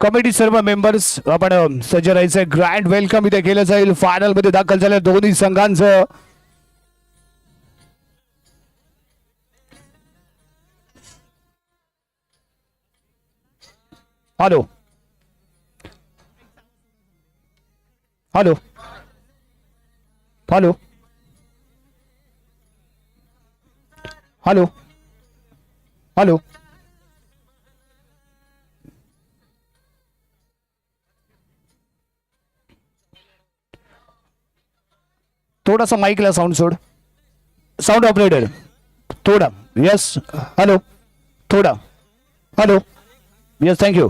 Committee सर्व members आपण सज्ज राहायचंय. ग्रँड वेलकम इथे केलं जाईल. फायनल मध्ये दाखल झाल्या दोन्ही संघांचं. Hello hello hello hello hello थोडासा माईकला साऊंड सोड. साऊंड ऑपरेटर थोडा. यस हॅलो थोडा. Hello yes thank you.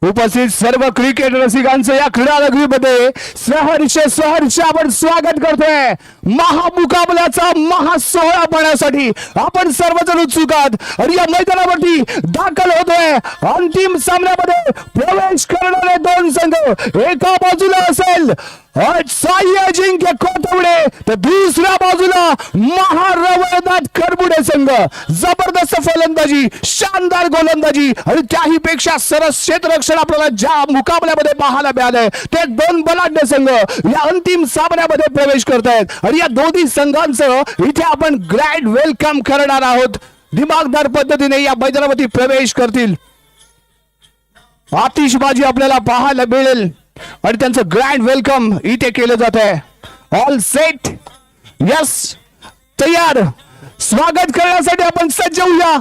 उपस्थित सर्व क्रिकेट रसिकांचं या क्रीडा नगरीमध्ये सहर्ष आपण स्वागत करतोय. महामुकाबल्याचा महासोहळा पाहण्यासाठी आपण सर्वजण उत्सुक आहात आणि या मैदानावरती दाखल होतोय. अंतिम सामन्यामध्ये प्रवेश करणारे दोन संघ. एका बाजूला असेल साई अजिंक्य कोथवडे तर दुसऱ्या बाजूला महारवळनाथ करबुडे संघ. जबरदस्त फलंदाजी, शानदार गोलंदाजी आणि त्याही पेक्षा सरस क्षेत्ररक्षण आपल्याला ज्या मुकाबल्यामध्ये पाहायला मिळालंय ते दोन बलाढ्य संघ या अंतिम सामन्यामध्ये प्रवेश करतायत आणि या दोन्ही संघांचं इथे आपण ग्रँड वेलकम करणार आहोत. दिमागदार पद्धतीने या मैदानामध्ये प्रवेश करतील. आतिषबाजी आपल्याला पाहायला मिळेल आणि त्यांचं ग्रँड वेलकम इथे केलं जात आहे. ऑल सेट, यस, तयार. स्वागत करण्यासाठी आपण सज्ज होऊया.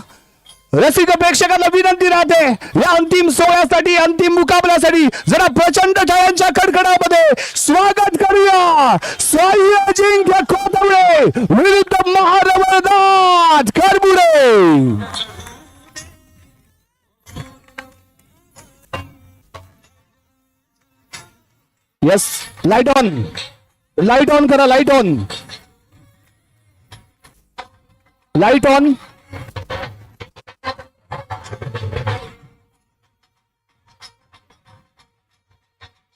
रसिक प्रेक्षकांना विनंती राहते या अंतिम सोहळ्यासाठी, अंतिम मुकाबल्यासाठी जरा प्रचंड टाळ्यांच्या कडकडामध्ये स्वागत करूया. साई अजिंक्य कोथवडे विरुद्ध महारवळनाथ करबुडे. यस, लाइट ऑन करा. Light on.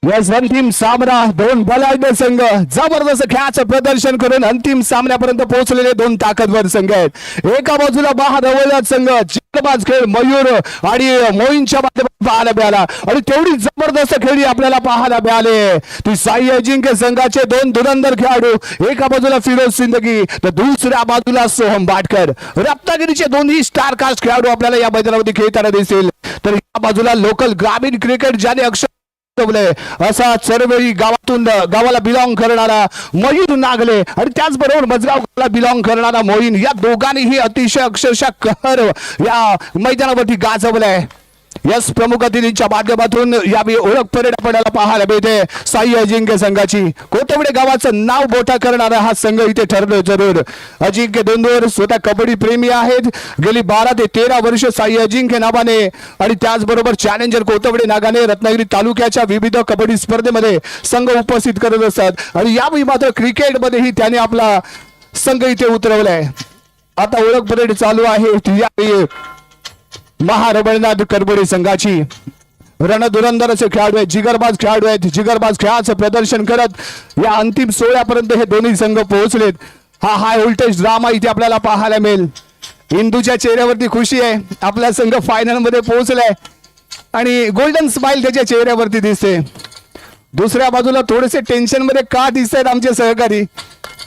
यस, अंतिम सामना. दोन बलाढ्य संघ जबरदस्त खेळाचं प्रदर्शन करून अंतिम सामन्यापर्यंत पोहोचलेले दोन ताकदवर संघ आहेत. एका बाजूला महारवळनाथ संघ चित्रबाज खेळ मयूर आणि मोईनच्या माध्यमातून पाहायला मिळाला आणि तेवढी जबरदस्त खेळी आपल्याला पाहायला मिळाले ती साई अजिंक्य संघाचे दोन धुरंधर खेळाडू. एका बाजूला फिरोज सिंदगी तर दुसऱ्या बाजूला सोहम बाटकर. रत्नागिरीचे दोन्ही स्टार कास्ट खेळाडू आपल्याला या मैदानामध्ये खेळताना दिसतील. तर या बाजूला लोकल ग्रामीण क्रिकेट ज्याने अक्षर असा चरवेळी गावाला बिलॉंग करणारा मयूर नागले आणि त्याचबरोबर मजगावला बिलॉंग करणारा मोईन. या दोघांनीही अतिशय अक्षरशः कहर या मैदानावरती गाजवलाय. यस, प्रमुख अतिथींच्या माध्यमातून यावेळी ओळख परेड आपल्याला पाहायला मिळते साई अजिंक्य संघाची. कोथवडे गावाचं नाव मोठा करणारा हा संघ इथे ठरलं जरूर. अजिंक्य दोंदोर स्वतः कबड्डी प्रेमी आहेत. गेली 12 ते 13 वर्ष साई अजिंक्य नावाने आणि त्याचबरोबर चॅलेंजर कोथवडे नागाने रत्नागिरी तालुक्याच्या विविध कबड्डी स्पर्धेमध्ये संघ उपस्थित करत असतात आणि यावेळी मात्र क्रिकेटमध्येही त्याने आपला संघ इथे उतरवलाय. आता ओळख परेड चालू आहे. यावेळी महारवळनाथ करबुडे संघाची रणधुरंधर असे खेळाडू आहेत, जिगरबाज खेळाडू आहेत. जिगरबाज खेळाचं प्रदर्शन करत या अंतिम सोहळ्यापर्यंत हे दोन्ही संघ पोहोचलेत. हा हाय व्होल्टेज ड्रामा इथे आपल्याला पाहायला मिळेल. इंदूच्या चेहऱ्यावरती खुशी आहे, आपला संघ फायनल मध्ये पोहोचलाय आणि गोल्डन स्माइल त्याच्या चेहऱ्यावरती दिसते. दुसऱ्या बाजूला थोडेसे टेन्शन मध्ये का दिसत आमचे सहकारी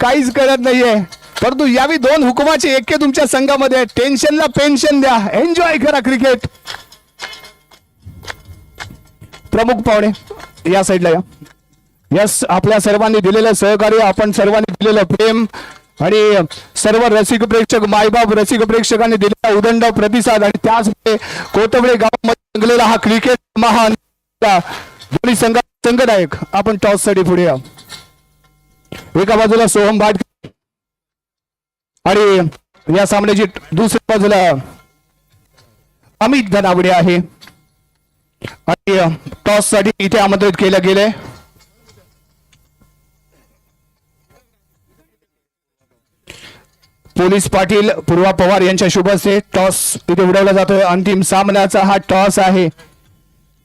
काहीच कळत नाहीये. परंतु यावी दोन हुकुमाचे ऐक्य तुमच्या संघामध्ये. टेन्शनला पेन्शन द्या, एन्जॉय करा क्रिकेट. प्रमुख पाहुणे या साईडला या. यस, आपल्या सर्वांनी दिलेलं सहकार्य, आपण सर्वांनी दिलेलं प्रेम आणि सर्व रसिक प्रेक्षक, मायबाप रसिक प्रेक्षकांनी दिलेला उदंड प्रतिसाद आणि त्याचमुळे कोथवडे गावामध्ये रंगलेला हा क्रिकेट महान दोन्ही संघनायक. आपण टॉस साठी पुढे या. एका बाजूला सोहम भाट आणि या सामन्याची दुसऱ्या बाजूला अमित धनावडे आहे आणि टॉस साठी इथे आमंत्रित केलं गेलंय. पोलीस पाटील पूर्वा पवार यांच्या शुभ हस्ते टॉस इथे उडवला जातोय. अंतिम सामन्याचा हा टॉस आहे.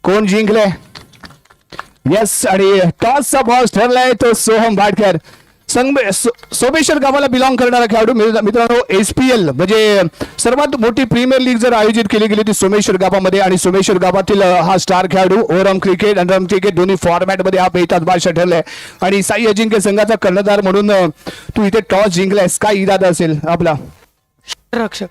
कोण जिंकले? यस, आणि टॉसचा बॉस ठरलाय तो सोहम भाटकर. सोमेश्वर गावाला बिलॉंग करणारा खेळाडू मित्रांनो, SPL म्हणजे सर्वात मोठी प्रीमियर लीग जर आयोजित केली गेली ती सोमेश्वर गावामध्ये, आणि सोमेश्वर गावातील हा स्टार खेळाडू ओव्हरऑल क्रिकेट अंडरआर्म क्रिकेट दोन्ही फॉर्मॅटमध्ये हा बेताज बादशाह ठरलाय. आणि साई अजिंक्य संघाचा कर्णधार म्हणून तू इथे टॉस जिंकलायस, काय इरादा असेल आपला? रक्षक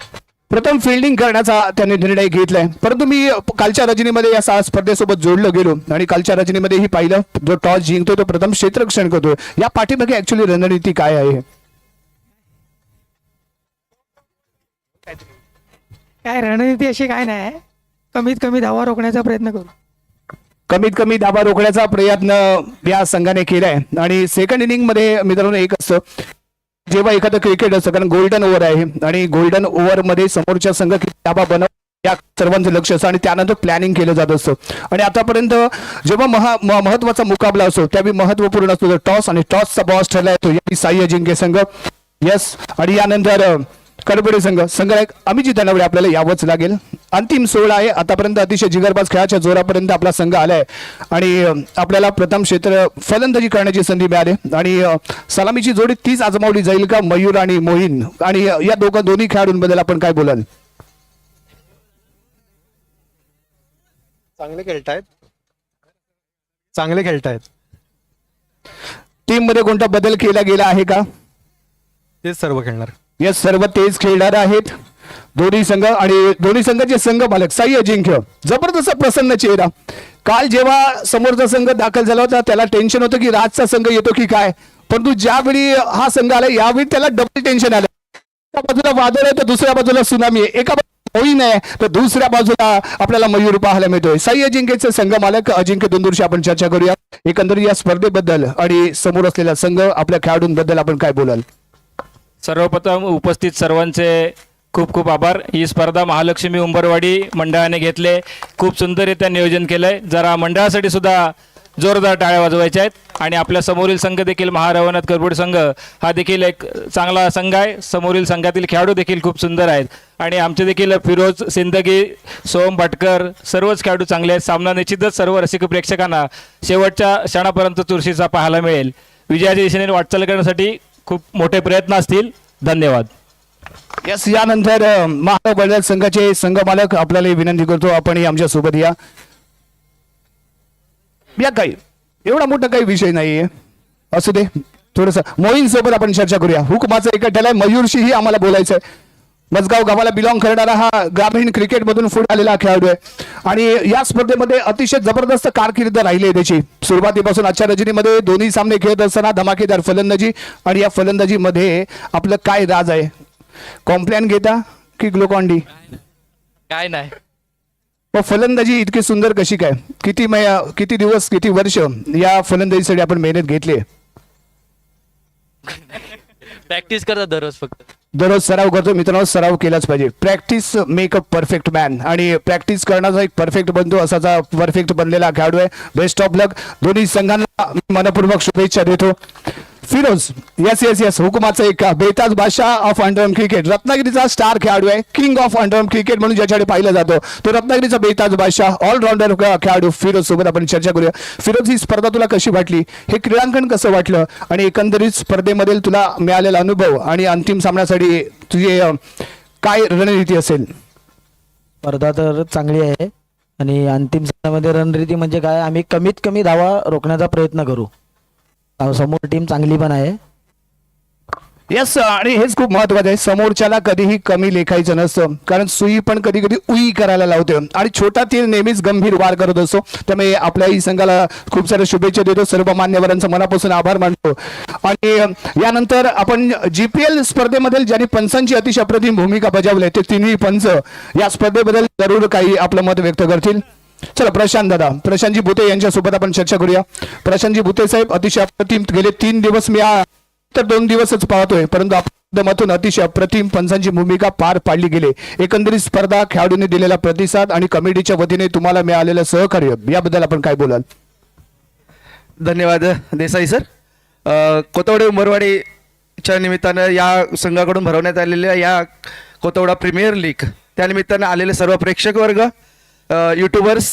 प्रथम फिल्डिंग करण्याचा त्याने निर्णय घेतलाय, परंतु मी कालच्या रजनीमध्ये या स्पर्धेसोबत जोडलं गेलो आणि कालच्या रजनीमध्येही पाहिलं, जो टॉस जिंकतो तो प्रथम क्षेत्ररक्षण करतोय. या पाठीमागे ऍक्च्युली रणनीती काय आहे? काय रणनीती अशी काय नाही, कमीत कमी धावा रोखण्याचा प्रयत्न करू. कमीत कमी धाबा रोखण्याचा प्रयत्न या संघाने केलाय. आणि सेकंड इनिंग मध्ये मित्रांनो एक असतं, जेव्हा एखादं क्रिकेट असतं, कारण गोल्डन ओव्हर आहे आणि गोल्डन ओव्हर मध्ये समोरच्या संघ किती धाबा बनव या सर्वांचं लक्ष असतं आणि त्यानंतर प्लॅनिंग केलं जात असतं. आणि आतापर्यंत जेव्हा महत्वाचा मुकाबला असतो त्यावेळी महत्वपूर्ण असतो टॉस, आणि टॉसचा बॉस ठरला तो या साई अजिंक्य संघ. यस, आणि यानंतर कडबडे संघ एक अभिजित दानवडे आपल्याला यावंच लागेल. अंतिम 16 आहे आतापर्यंत, अतिशय जिगरबाज खेळाच्या जोरापर्यंत आपला संघ आलाय आणि आपल्याला प्रथम क्षेत्र फलंदाजी करण्याची संधी मिळाली. आणि सलामीची जोडी तीच आजमावली जाईल का, मयूर आणि मोहीन? आणि या दोन्ही खेळाडूंबद्दल आपण काय बोलाल? चांगले खेळतायत. टीम मध्ये कोणता बदल केला गेला आहे का? तेच सर्व खेळणार. यस, सर्व तेच खेळणार आहेत दोन्ही संघ. आणि दोन्ही संघाचे संघ मालक साई अजिंक्य, जबरदस्त प्रसन्न चेहरा. काल जेव्हा समोरचा संघ दाखल झाला होता त्याला टेन्शन होतं की राजचा संघ येतो की काय, परंतु ज्यावेळी हा संघ आला यावेळी त्याला डबल टेन्शन आलं. एका बाजूला वादळ आहे तर दुसऱ्या बाजूला सुनामी आहे, एका होई नाही तर दुसऱ्या बाजूला आपल्याला मयूर पाहायला मिळतोय. साई अजिंक्यचे संघ मालक अजिंक्य दोंदूरशी आपण चर्चा करूया एकंदरीत या स्पर्धेबद्दल आणि समोर असलेला संघ आपल्या खेळाडूंबद्दल आपण काय बोलाल? सर्वप्रथम उपस्थित सर्वांचे खूप खूप आभार. ही स्पर्धा महालक्ष्मी उंबरवाडी मंडळाने घेतले, खूप सुंदररित्या नियोजन केलंय. जरा मंडळासाठी सुद्धा जोरदार टाळ्या वाजवायच्या आहेत. आणि आपल्या समोरील संघ देखील महारवनाथ करबोड संघ हा देखील एक चांगला संघ आहे. समोरील संघातील खेळाडू देखील खूप सुंदर आहेत आणि आमचे देखील फिरोज सिंदगी, सोहम भटकर सर्वच खेळाडू चांगले आहेत. सामना निश्चितच सर्व रसिक प्रेक्षकांना शेवटच्या क्षणापर्यंत चुरशीचा पाहायला मिळेल. विजयाच्या दिशेने वाटचाल करण्यासाठी खूप मोठे प्रयत्न असतील. धन्यवाद. यस, यानंतर महाराष्ट्र संघाचे संघ मालक आपल्याला विनंती करतो आपण आमच्या सोबत या. काही एवढा मोठा काही विषय नाहीये, असू दे. थोडस मोहीन सोबत आपण चर्चा करूया. हुकमाचं एकट्याला मयूरशीही आम्हाला बोलायचंय. मजगाव गावाला बिलॉंग करणारा हा ग्रामीण क्रिकेट मधून पुढे आलेला खेळाडू आहे आणि या स्पर्धेमध्ये अतिशय जबरदस्त कारकीर्द राहिली आहे त्याची. सुरुवातीपासून आजच्या रजनीमध्ये दोन्ही सामने खेळत असताना धमाकेदार फलंदाजी. आणि या फलंदाजीमध्ये आपलं काय राज आहे? कॉम्प्लॅन घेता की ग्लुकॉन डी? काय नाही, फलंदाजी इतकी सुंदर कशी काय? किती दिवस किती वर्ष या फलंदाजीसाठी आपण मेहनत घेतली? प्रॅक्टिस करतात दररोज, फक्त दररोज सराव करतो. मित्रांनो, सराव केलाच पाहिजे. Practice make a perfect man, आणि प्रॅक्टिस करण्याचा एक परफेक्ट बनतो असाचा परफेक्ट बनलेला खेळाडू आहे. बेस्ट ऑफ लक. दोन्ही संघांना मनपूर्वक शुभेच्छा देतो. फिरोज, यस, हुकुमाचा एक बेताज बादशाह ऑफ अंडरआर्म क्रिकेट, रत्नागिरीचा स्टार खेळाडू आहे. किंग ऑफ अंडरआर्म क्रिकेट म्हणून ज्याच्याकडे पाहिलं जातो तो रत्नागिरीचा बेताज बादशाह ऑलराऊंडर खेळाडू फिरोज सोबत आपण चर्चा करूया. फिरोज, ही स्पर्धा तुला कशी वाटली? हे क्रीडांकन कसं वाटलं? आणि एकंदरीत स्पर्धेमधील तुला मिळालेला अनुभव आणि अंतिम सामन्यासाठी तुझी काय रणनीती असेल? स्पर्धा तर चांगली आहे आणि अंतिम सामन्यामध्ये रणनीती म्हणजे काय, आम्ही कमीत कमी धावा रोखण्याचा प्रयत्न करू. समोर टीम चांगली पण आहे. यस, आणि हेच खूप महत्वाचं आहे. समोरच्याला कधीही कमी लेखायचं नसतं, कारण सुई पण कधी कधी उई करायला लावते आणि छोटा तीर नेहमीच गंभीर वार करत असतो. त्यामुळे आपल्याही संघाला खूप साऱ्या शुभेच्छा देतो. सर्व मान्यवरांचा मनापासून आभार मानतो. आणि यानंतर आपण GPL स्पर्धेमधील ज्यांनी पंचांची अतिशय अप्रतिम भूमिका बजावली ते तिन्ही पंच या स्पर्धेबद्दल जरूर काही आपलं मत व्यक्त करतील. चला, प्रशांतजी भुते यांच्यासोबत आपण चर्चा करूया. प्रशांतजी भुते साहेब, अतिशय अप्रतिम गेले 3 दिवस मी तर 2 दिवसच पाहतोय, परंतु माध्यमातून अतिशय अप्रतिम पंचांची भूमिका पार पाडली गेली. एकंदरीत स्पर्धा, खेळाडूंनी दिलेला प्रतिसाद आणि कमिटीच्या वतीने तुम्हाला मिळालेलं सहकार्य याबद्दल आपण काय बोलाल? धन्यवाद देसाई सर. कोतवडे उंबरवाडीच्या निमित्तानं या संघाकडून भरवण्यात आलेल्या या कोतवडा प्रीमियर लीग त्यानिमित्तानं आलेले सर्व प्रेक्षक वर्ग, यूट्यूबर्स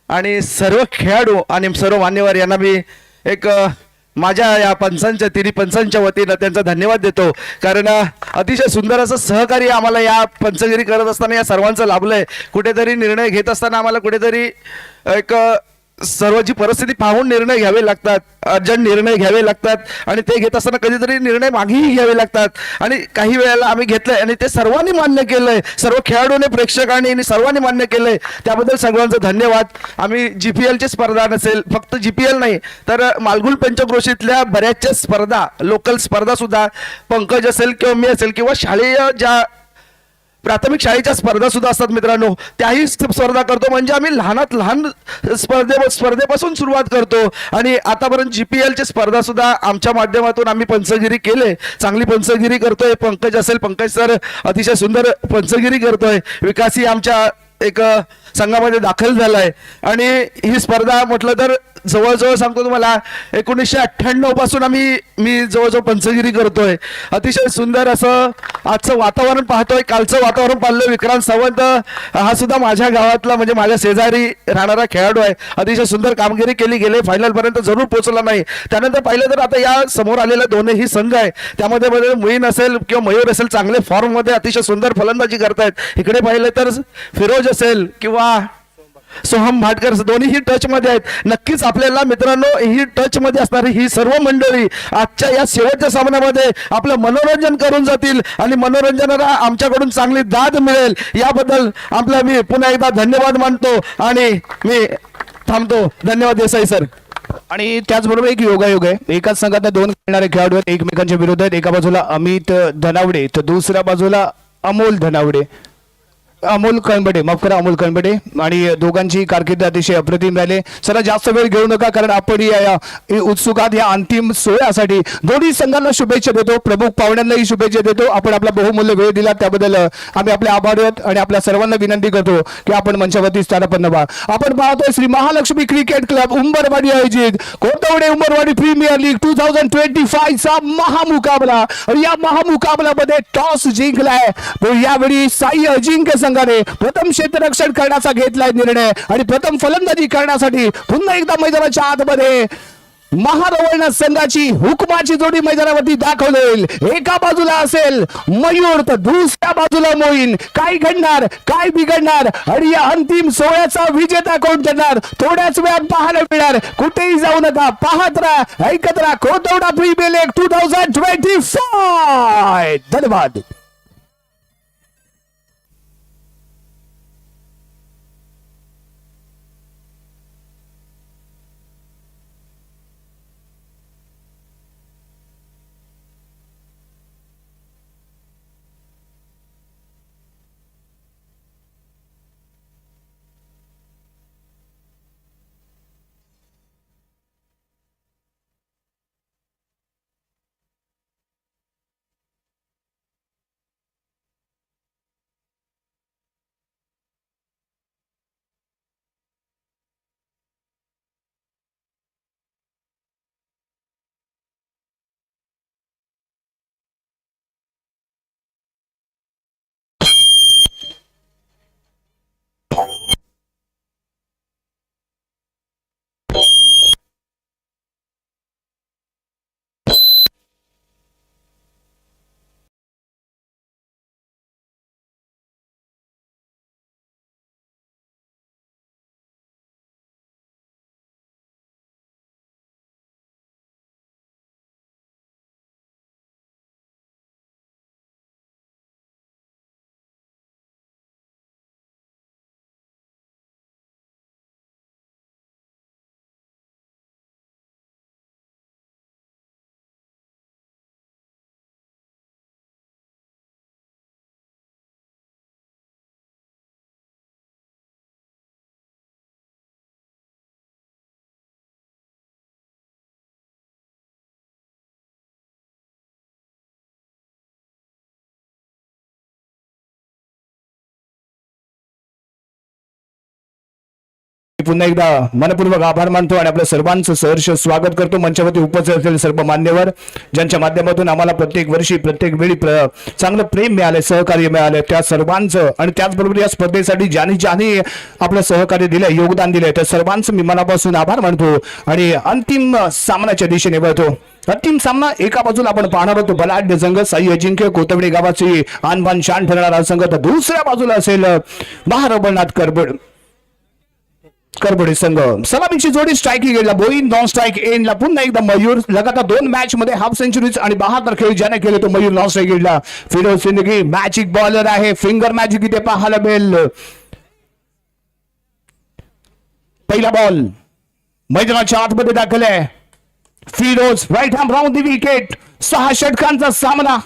आणि सर्व खेळाडू आणि सर्व मान्यवर यांना मी एक माझ्या या पंचांच्या तिन्ही पंचांच्या वतीनं त्यांचा धन्यवाद देतो. कारण अतिशय सुंदर असं सहकार्य आम्हाला या पंचगिरी करत असताना या सर्वांचं लाभलंय. कुठेतरी निर्णय घेत असताना आम्हाला कुठेतरी एक सर्वची परिस्थिती पाहून निर्णय घ्यावे लागतात, अर्जंट निर्णय घ्यावे लागतात आणि ते घेत असताना कधीतरी निर्णय मागेही घ्यावे लागतात आणि काही वेळेला आम्ही घेतलंय आणि ते सर्वांनी मान्य केलंय. सर्व खेळाडूने, प्रेक्षकांनी आणि सर्वांनी मान्य केलंय. त्याबद्दल सर्वांचं धन्यवाद. आम्ही GPLची स्पर्धा नसेल, फक्त GPL नाही तर मालगुल पंचक्रोशीतल्या बऱ्याचशा स्पर्धा, लोकल स्पर्धा सुद्धा पंकज असेल किंवा मी असेल किंवा शालेय ज्या प्राथमिक शाळेच्या स्पर्धा सुद्धा असतात मित्रांनो, त्याही स्पर्धा करतो. म्हणजे आम्ही लहानात लहान स्पर्धेपासून सुरुवात करतो आणि आतापर्यंत GPLची स्पर्धा सुद्धा आमच्या माध्यमातून आम्ही पंचगिरी केले. चांगली पंचगिरी करतोय. पंकज असेल, पंकज सर अतिशय सुंदर पंचगिरी करतोय. विकासही आमच्या एक संघामध्ये दाखल झालाय आणि ही स्पर्धा म्हटलं तर जवळजवळ सांगतो तुम्हाला 1998 पासून मी जवळजवळ पंचगिरी करतोय. अतिशय सुंदर असं आजचं वातावरण पाहतोय. कालचं वातावरण पाहिलं. विक्रांत सावंत हा सुद्धा माझ्या गावातला म्हणजे माझ्या शेजारी राहणारा खेळाडू आहे. अतिशय सुंदर कामगिरी केली. गेले फायनल पर्यंत जरूर पोहोचला नाही. त्यानंतर पाहिलं तर आता या समोर आलेले दोनही संघ आहे त्यामध्ये मोईन असेल किंवा मयूर असेल चांगले फॉर्म मध्ये अतिशय सुंदर फलंदाजी करतायत. इकडे पाहिलं तर फिरोज असेल किंवा सोहम भाटकर दोन्ही टच मध्ये आहेत. नक्कीच आपल्याला मित्रांनो ही टच मध्ये असणारी ही सर्व मंडळी आजच्या या शेवटच्या सामन्यामध्ये आपलं मनोरंजन करून जातील आणि मनोरंजनाला आमच्याकडून चांगली दाद मिळेल याबद्दल आपला मी पुन्हा एकदा धन्यवाद मानतो आणि मी थांबतो. धन्यवाद देसाई सर. आणि त्याचबरोबर एक योगायोग आहे. एकाच संघात दोन खेळणारे खेळाडू आहेत, एकमेकांच्या विरोधात आहेत. एका बाजूला अमित धनावडे तर दुसऱ्या बाजूला अमोल कणबडे, माफ करा, अमोल कणबडे. आणि दोघांची कारकीर्द अतिशय अप्रतिम राहिले. चला जास्त वेळ घेऊ नका कारण आपण या उत्सुकात या अंतिम सोहळ्यासाठी दोन्ही संघांना शुभेच्छा देतो. प्रमुख पाहुण्यांनाही शुभेच्छा देतो. आपण आपला बहुमूल्य वेळ दिला त्याबद्दल आम्ही आपले आभार आहोत आणि आपल्या सर्वांना विनंती करतो की आपण मंचावरती स्थानापन्न व्हा. आपण पाहतोय श्री महालक्ष्मी क्रिकेट क्लब उंबरवाडी आयोजित कोतवडे उंबरवाडी प्रीमियर लीग 2025 चा महामुकाबला. आणि या महामुकाबल्यामध्ये टॉस जिंकलाय तो यावेळी साई अजिंक्य संघाने प्रथम क्षेत्ररक्षण करण्याचा घेतलाय निर्णय आणि प्रथम फलंदाजी करण्यासाठी पुन्हा एकदा मैदानाच्या आतमध्ये महारवळण संघाची हुकमाची जोडी मैदानावरती दाखवलेल. एका बाजूला असेल मयूर तर दुसऱ्या बाजूला मोईन. काय घडणार, काय बिघडणार आणि या अंतिम सोहळ्याचा विजेता कोण ठरणार थोड्याच वेळात पाहायला मिळणार. कुठेही जाऊ नका, पाहत राहा, ऐकत राहा. कोतवडा प्रीमियर लीग 2025. धन्यवाद. पुन्हा एकदा मनपूर्वक आभार मानतो आणि आपल्या सर्वांचं सहर्ष स्वागत करतो. मंचावरती उपस्थित असलेले सर्व मान्यवर ज्यांच्या माध्यमातून आम्हाला प्रत्येक वर्षी प्रत्येक वेळी चांगलं प्रेम मिळालंय, सहकार्य मिळालंय, त्या सर्वांचं आणि त्याचबरोबर या स्पर्धेसाठी ज्यांनी आपलं सहकार्य दिलंय, योगदान दिलंय, त्या सर्वांचं मी मनापासून आभार मानतो आणि अंतिम सामन्याच्या दिशेने वळतो. अंतिम सामना एका बाजूला आपण पाहणार होतो बलाढ्य संघ साई अजिंक्य कोथवडे गावाची आणबान शान ठरणारा संघ, तर दुसऱ्या बाजूला असेल महारबळनाथ करबडे संघ. सलामीची जोडी स्ट्राईक गेला, बोईन नॉन स्ट्राईक एंडला पुन्हा एकदा मयूर. लगातार 2 मॅच मध्ये हाफ सेंचुरीज आणि 72 खेळ ज्याने केले तो मयूर नॉन स्ट्राईक गेला. फिरोज सिंदगी मॅजिक बॉलर आहे, फिंगर मॅजिक इथे पाहायला मिळेल. पहिला बॉल मैदानाच्या आतमध्ये दाखल आहे. Firoz right hand round the wicket. 6 षटकांचा सामना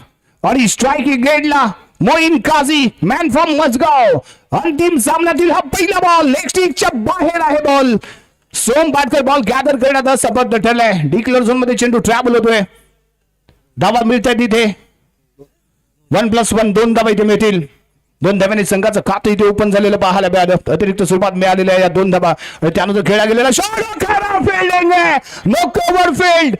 आणि स्ट्राईक गेटला मोईन काझी मॅन फ्रॉम मजगाव. अंतिम सामन्यातील हा पहिला बॉल लेग स्टिकच्या बाहेर आहे. Ball Som Batkar ball gather करण्यात समर्थ ठरलाय. डिक्लेअर झोन मध्ये चेंडू ट्रॅव्हल होतोय. धावा मिळतात तिथे 1+1 2 धावा इथे मिळतील. 2 धाव्याने संघाचं खातं इथे ओपन झालेलं पाहायला मिळालं. अतिरिक्त स्वरूपात मिळालेल्या या 2 धावा आणि त्यानंतर खेळला गेलेला शॉट फिल्डिंग आहे, नो कव्हर फील्ड.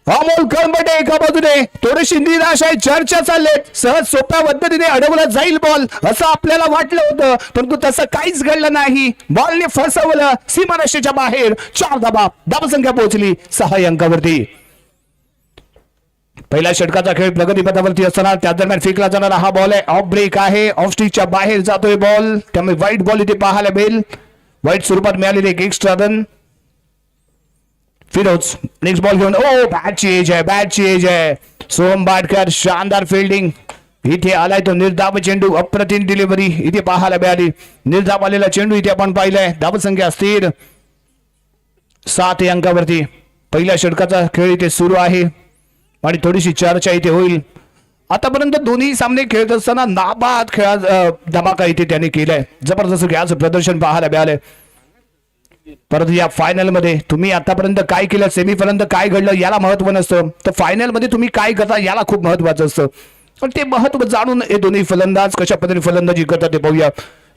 अमोल कळंबटे एका बाजूने थोडीशी निराश आहे. चर्चा चालले सहज सोप्या पद्धतीने अडवला जाईल बॉल असं आपल्याला वाटलं होतं, परंतु तसं काहीच घडलं नाही. बॉलने फसवलं सीमारेषेच्या बाहेर. 4 धावा, धावसंख्या पोहोचली 6 अंकावरती. पहिल्या षटकाचा खेळ प्रगतीपथावरती असताना त्या दरम्यान फेकला जाणारा हा बॉल आहे. ऑफ ब्रेक आहे, ऑफ स्टिकच्या बाहेर जातोय बॉल, त्यामुळे व्हाईट बॉल इथे पाहायला मिळेल. व्हाईट स्वरूपात मिळालेले एक extra run. Firoz next ball घेऊन बॅटची एज आहे. सोहम बाटकर शानदार फिल्डिंग इथे आलाय. तो निर्धाव चेंडू, अप्रतिम डिलिव्हरी इथे पाहायला मिळाली. निर्धाव आलेला चेंडू इथे आपण पाहिलाय. धावसंख्या स्थिर 7 अंकावरती. पहिल्या षटकाचा खेळ इथे सुरू आहे आणि थोडीशी चर्चा इथे होईल. आतापर्यंत दोन्ही सामने खेळत असताना नाबाद धमाका इथे त्याने केलाय. जबरदस्त खेळाचं प्रदर्शन पाहायला मिळालंय. परंतु या फायनल मध्ये तुम्ही आतापर्यंत काय केलं, सेमीपर्यंत काय घडलं याला महत्व नसतं, तर फायनल मध्ये तुम्ही काय करता याला खूप महत्वाचं असतं. पण ते महत्व जाणून हे दोन्ही फलंदाज कशा पद्धतीने फलंदाजी करतात ते पाहूया.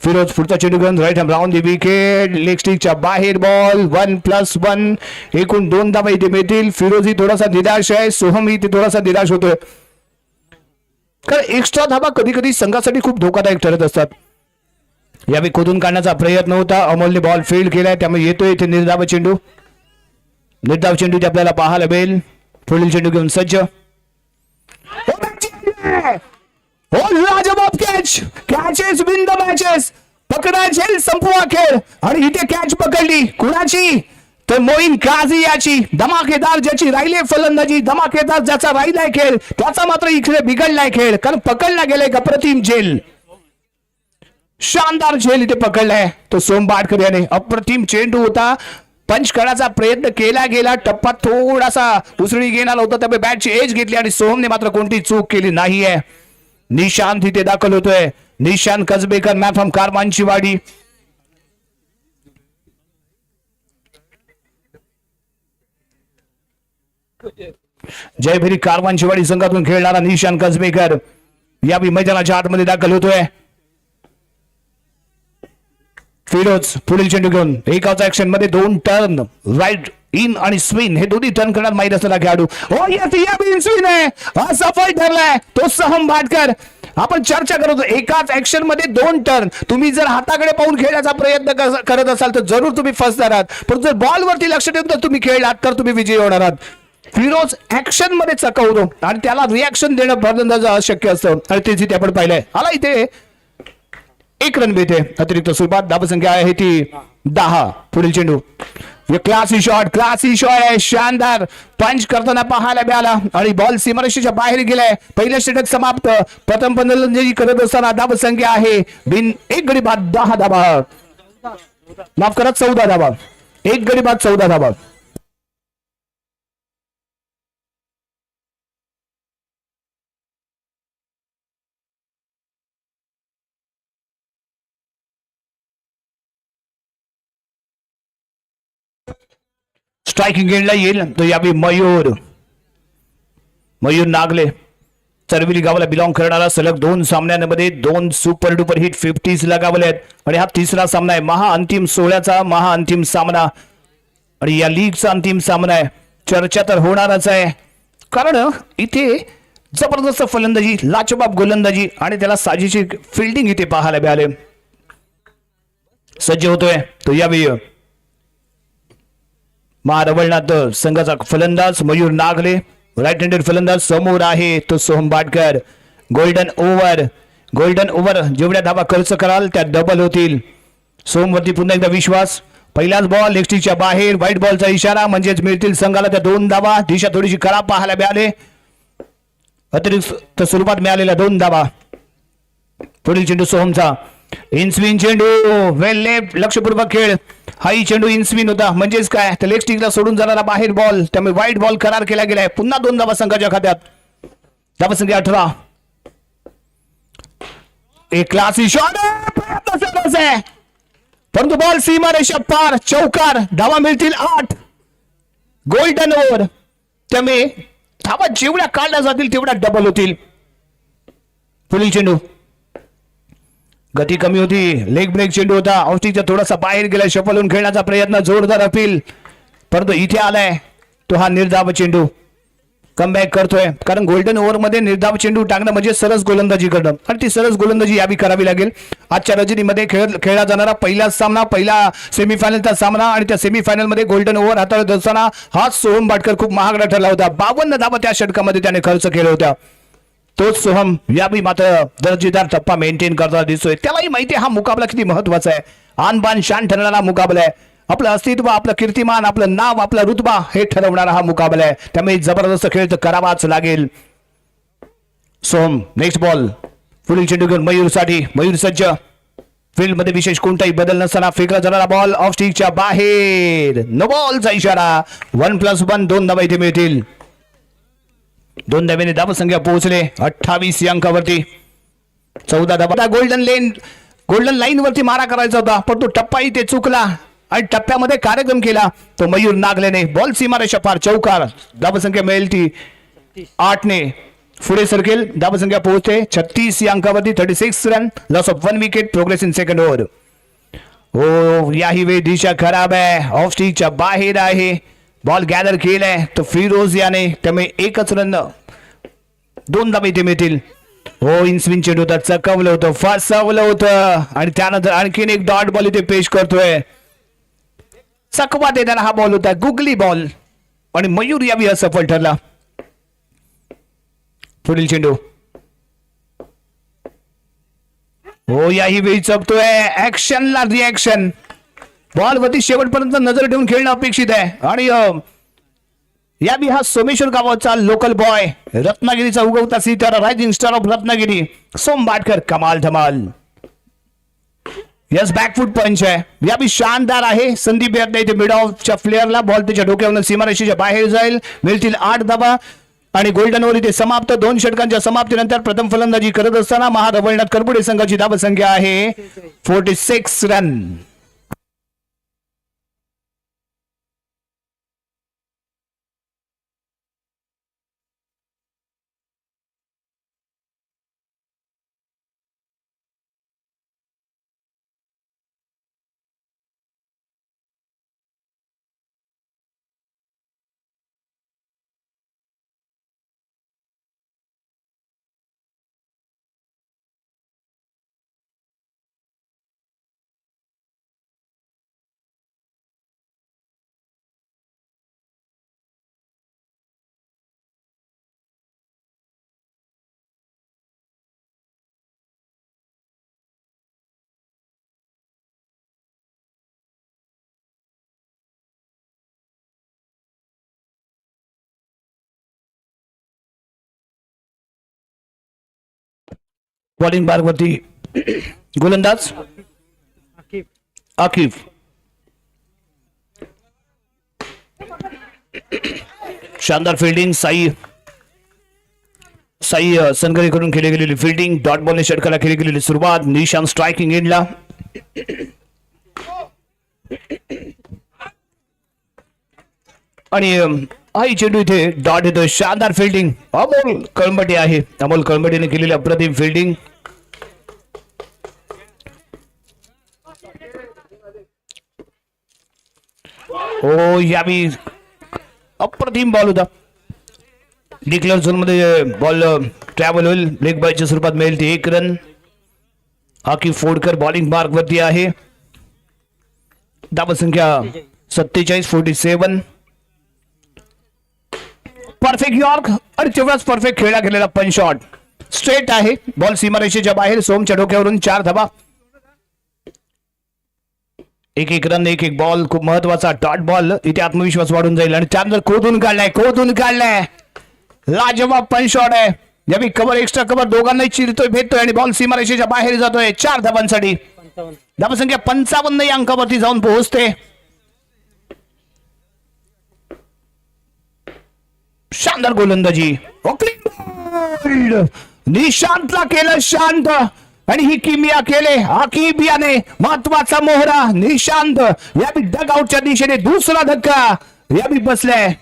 फिरोज पुढचा चेंडू घेऊन right hand round the wicket. Leg स्टिकच्या बाहेर बॉल. 1+1 एकूण 2 धावा इथे मिळतील. फिरोज ही थोडासा निराश आहे, सोहम ही थोडासा निराश होतोय, कारण एक्स्ट्रा धावा कधी कधी संघासाठी खूप धोकादायक ठरत असतात. यावेळी खोदून काढण्याचा प्रयत्न होता, अमोलने बॉल फील्ड केलाय, त्यामुळे येतोय इथे निर्धाव चेंडू. निर्धाव चेंडू इथे आपल्याला पाहायला मिळेल. पुढील चेंडू घेऊन सज्ज. लाजवाब कॅचेस विन द मॅचेस. पकडायचे संपवा खेळ आणि इथे कॅच पकडली कुणाची, तर मोईन काझी याची. धमाकेदार ज्याची राहिली फलंदाजी, धमाकेदार ज्याचा राहिलाय खेळ, त्याचा मात्र इकडे बिघडलाय खेळ, कारण पकडला गेलाय एक अप्रतिम झेल. शानदार झेल इथे पकडलाय तो सोम बाटकर याने. अप्रतिम चेंडू होता, पंच करण्याचा प्रयत्न केला गेला, टप्पा थोडासा उसळी घेणार होता, त्यामुळे बॅटची एज घेतली आणि सोहमने मात्र कोणती चूक केली नाहीये. निशांत इथे दाखल होतोय. निशांत कसबेकर मॅन फ्रॉम कारमांची वाडी. जयभरी कारवांची वाडी संघातून खेळणारा निशांत कसबेकर या मैदानाच्या आतमध्ये दाखल होतोय. फिरोज पुढील चेंडू घेऊन एकाच ऍक्शन मध्ये 2 टर्न राईट इन आणि स्विन हे दोन्ही टर्न करणार माहित असलेला खेळाडू. स्विन आहे, असफल ठरलाय तो सोहम बाटकर. आपण चर्चा करत होतो एकाच ऍक्शन मध्ये 2 टर्न. तुम्ही जर हाताकडे पाहून खेळण्याचा प्रयत्न करत असाल तर जरूर तुम्ही फसणार आहात, पण जर बॉल वरती लक्ष ठेवून तुम्ही खेळलात तर तुम्ही विजयी होणार आहात. फिरोज ऍक्शन मध्ये चकवतो आणि त्याला रिॲक्शन देणं फलंदाज अशक्य असतं आणि तेच इथे आपण पाहिलंय. आला इथे 1 रन मिळते अतिरिक्त स्वरूपात. धावसंख्या आहे ती 10. पुढील चेंडू क्लासी शॉट आहे, शानदार पंच करताना पाहायला मिळाला आणि बॉल सीमारेषेच्या बाहेर गेलाय. पहिलं षटक समाप्त. प्रथम फलंदाजी करत असताना धावसंख्या आहे बिन 1 गडी बाद 10 धावा, माफ करा 14 धावा. 1 गडी बाद 14 धावा. स्ट्रायकिंग एंडला येईल तो यावेळी मयूर नागले. चरविली गावाला बिलॉंग करणारा सलग 2 सामन्यांमध्ये 2 सुपर डुपर हिट 50s लगावले आहेत आणि हा तिसरा सामना आहे महाअंतिम 16चा महाअंतिम सामना आणि या लीगचा अंतिम सामना आहे. चर्चा तर होणारच आहे कारण इथे जबरदस्त फलंदाजी लाजवाब गोलंदाजी आणि त्याला साजेशी फिल्डिंग इथे पाहायला मिळाले. सज्ज होतोय तो यावेळी महारवळनाथ संघाचा फलंदाज मयूर नागले. राईट हँडेड फलंदाज समोर आहे तो सोहम बाटकर. गोल्डन ओव्हर जेवढ्या धावा खर्च कराल त्या डबल होतील. सोमवरती पुन्हा एकदा विश्वास. पहिलाच बॉल लेगस्टिकच्या बाहेर. व्हाईट बॉलचा इशारा म्हणजेच मिळतील संघाला त्या 2 धावा. दिशा थोडीशी खराब पाहायला मिळाले. अतिरिक्त स्वरूपात मिळालेल्या 2 धावा. पुढील चेंडू सोहमचा. इनस्विंग चेंडू वेल लेफ्ट लक्षपूर्वक खेळ. हाही चेंडू इनस्विन होता म्हणजेच काय तर लेग स्टिकला सोडून जाणारा बाहेर बॉल त्यामुळे व्हाईट बॉल करार केला गेलाय. पुन्हा 2 धावा संघाच्या खात्यात. धावा संख्या 18. एक क्लासी शॉट आहे परंतु बॉल सीमारेषा पार. चौकार. धावा मिळतील 8. गोल्डन ओव्हर त्यामुळे धावा जेवढ्या काढल्या जातील तेवढ्या डबल होतील. पुढील चेंडू गती कमी होती. लेग ब्रेक चेंडू होता. ऑस्टिकचा थोडासा बाहेर गेला. शफल होऊन खेळण्याचा प्रयत्न जोरदार अपील परंतु इथे आलाय तो हा निर्धाव चेंडू. कमबॅक करतोय कारण गोल्डन ओव्हर मध्ये निर्धाव चेंडू टाकणं म्हणजे सरस गोलंदाजी करणं आणि ती सरस गोलंदाजी यावी करावी लागेल. आजच्या रजनीमध्ये खेळला जाणारा पहिला सामना पहिला सेमीफायनलचा सामना आणि त्या सेमीफायनल मध्ये गोल्डन ओव्हर हाताळत असताना हा सोहम बाटकर खूप महागडा ठरला होता. 52 धावा त्या षटकामध्ये त्याने खर्च केला होता. तोच सोहम यावेळी मात्र दर्जेदार टप्पा मेंटेन करताना दिसतोय. त्यालाही माहिती हा मुकाबला किती महत्वाचा आहे. आनबान शान ठरणारा मुकाबला आहे. आपलं अस्तित्व आपलं कीर्तिमान आपलं नाव आपला रुतबा हे ठरवणारा हा मुकाबला आहे. त्यामुळे जबरदस्त खेळ तर करावाच लागेल. Soham next ball. पुढील चेंडू घेऊन मयूरसाठी. मयूर सज्ज. फील्ड मध्ये विशेष कोणताही बदल नसताना फेकला जाणारा बॉल ऑफ स्टिकच्या बाहेर. नो बॉलचा इशारा. 1+1 2 धावा इथे मिळतील. 2 धावेने धावसंख्या पोहोचले 28 या अंकावरती. 14 धावा. गोल्डन लाईन वरती मारा करायचा होता पण तो टप्पाही ते चुकला आणि टप्प्यामध्ये कार्यक्रम केला तो मयूर नागलेने. बॉल सीमारेषा पार. चौकार. धावसंख्या मिळेल ती 8 ने. पुढे सरकेल. धावसंख्या पोहोचते 36 या अंकावरती. 36 run. Loss of 1 wicket. Progress in second over. हो याही वेळी दिशा खराब आहे. ऑफ स्टिकच्या बाहेर आहे. बॉल गॅदर केलाय तो फिरोज याने त्यामुळे 1च रन. 2 धावा इथे मिळतील. हो इनस्विन चेंडू होता. चकवलं होतं फसवलं होतं आणि त्यानंतर आणखीन एक डॉट बॉल इथे पेश करतोय. चकवा देताना हा बॉल होता गुगली बॉल आणि मयूर यावी असफल ठरला. पुढील चेंडू. हो याही वेळी चकतोय. ऍक्शनला रिॲक्शन. बॉल वरती शेवटपर्यंत नजर ठेवून खेळणं अपेक्षित आहे आणि यावी हा सोमेश्वर गावाचा लोकल बॉय रत्नागिरीचा उगवता सितारा रायझिंग स्टार ऑफ रत्नागिरी सोम बाटकर. कमाल धमाल. यस बॅकफूट पंच आहे. यावी शानदार आहे. संदीप यादव इथे मिड ऑफच्या फ्लेअरला बॉल त्याच्या डोक्यावरून सीमारेषेच्या बाहेर जाईल. मिळतील 8 धावा आणि गोल्डन ओव्हर इथे समाप्त. 2 षटकांच्या समाप्तीनंतर प्रथम फलंदाजी करत असताना महारवळनाथ करपुडे संघाची धावसंख्या आहे 46 रन. बॉलिंग बार वरती गोलंदाज आकिफ. शानदार फिल्डिंग. साई सनगरेकडून खेळली गेलेली फिल्डिंग. डॉट बॉलने षटकाला खेळली गेलेली सुरुवात. निशान स्ट्रायकिंग एंडला. आणि आई चेंडू इथे डॉट येतोय. शानदार फिल्डिंग अमोल कळंबटे आहे. अमोल कळंबटेने केलेली अप्रतिम फिल्डिंग. हो यावी अप्रतिम बॉल होता. डिक्लेअर झोन मध्ये बॉल ट्रॅव्हल होईल. ब्रेक बॉयच्या स्वरूपात मिळेल ती 1 रन. आकिफ फोडकर बॉलिंग मार्क वरती आहे. धावसंख्या 47-47. परफेक्ट यॉर्क आणि तेवढाच परफेक्ट खेळला गेलेला पण शॉट स्ट्रेट आहे. बॉल सीमारेषेच्या बाहेर. सोमच्या डोक्यावरून 4 धावा. 1-1 रन 1-1 बॉल. खूप महत्वाचा डॉट बॉल. इथे आत्मविश्वास वाढून जाईल. आणि त्यानंतर खोदून काढलाय लाजवाब पण शॉट आहे. यावी कव्हर एक्स्ट्रा कव्हर दोघांनाही चिरतोय भेटतोय आणि बॉल सीमारेषेच्या बाहेर जातोय. 4 धावांसाठी. धावसंख्या 55 या अंकावरती जाऊन पोहोचते. शानदार गोलंदाजी. निशांतला केलं शांत आणि ही किमिया केले आकिब याने. महत्वाचा मोहरा निशांत. यावी डग आउटच्या दिशेने दुसरा धक्का यावी बसलाय.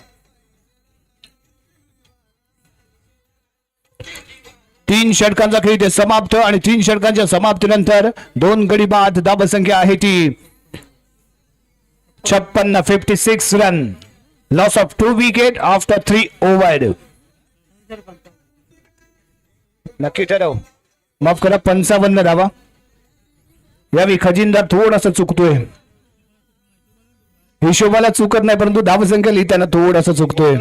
3 षटकांचा खेळ इथे समाप्त आणि 3 षटकांच्या समाप्तीनंतर 2 गडी बाद. धावसंख्या आहे ती 56 run. Loss of 2 wicket after 3 over. नक्की ठरव. माफ करा 55 धावा. यावेळी खजिनदार थोडासा चुकतोय. हिशोबाला चुकत नाही परंतु धावसंख्या लिहिताना थोडासा चुकतोय.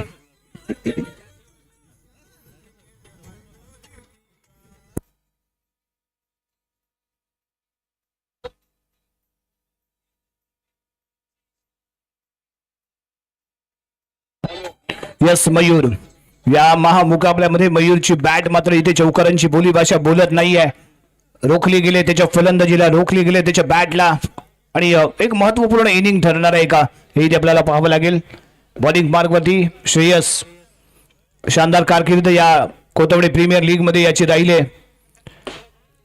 यस मयूर. या महामुकाबल्यामध्ये मयूरची बॅट मात्र इथे चौकारांची बोलीभाषा बोलत नाहीये. रोखली गेले त्याच्या फलंदाजीला, रोखली गेले त्याच्या बॅटला आणि एक महत्वपूर्ण इनिंग ठरणार आहे का हे इथे आपल्याला पाहावं लागेल. बॉलिंग मार्गवरती श्रेयस. शानदार कारकीर्द या कोथवडे प्रीमियर लीग मध्ये याची राहिले.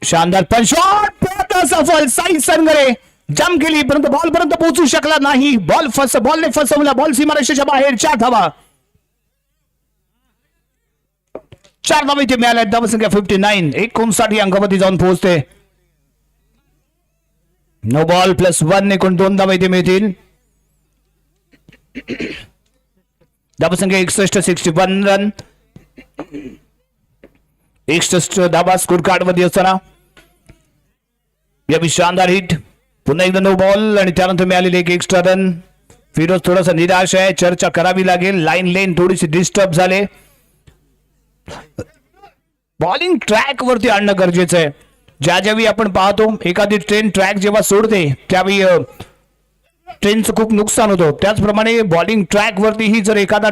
शानदार पण शॉट सफल. साई सरंगरे जम केली परंतु बॉल पर्यंत पोहोचू शकला नाही. बॉलने फसवला. बॉल सीमारेषेच्या बाहेर. 4 धावा. 4 धावा इथे मिळाल्या. धावसंख्या 59. 59 अंकावरती जाऊन पोहोचते. नो बॉल +1 एकूण 2 धावा इथे मिळतील. धावसंख्या 61 रन. 61 धावा स्कोर कार्ड मध्ये असताना यावी शानदार हिट. पुन्हा एकदा नो बॉल आणि त्यानंतर मिळालेले 1 एक्स्ट्रा रन. फिरोज थोडासा निराश आहे. चर्चा करावी लागेल. लाईन लेन थोडीशी डिस्टर्ब झाले. बॉलिंग ट्रॅक वरती आणणं गरजेचं आहे. ज्यावेळी आपण पाहतो एखादी ट्रेन ट्रॅक जेव्हा सोडते त्यावेळी ट्रेनचं खूप नुकसान होतं. त्याचप्रमाणे बॉलिंग ट्रॅक वरतीही जर एखादा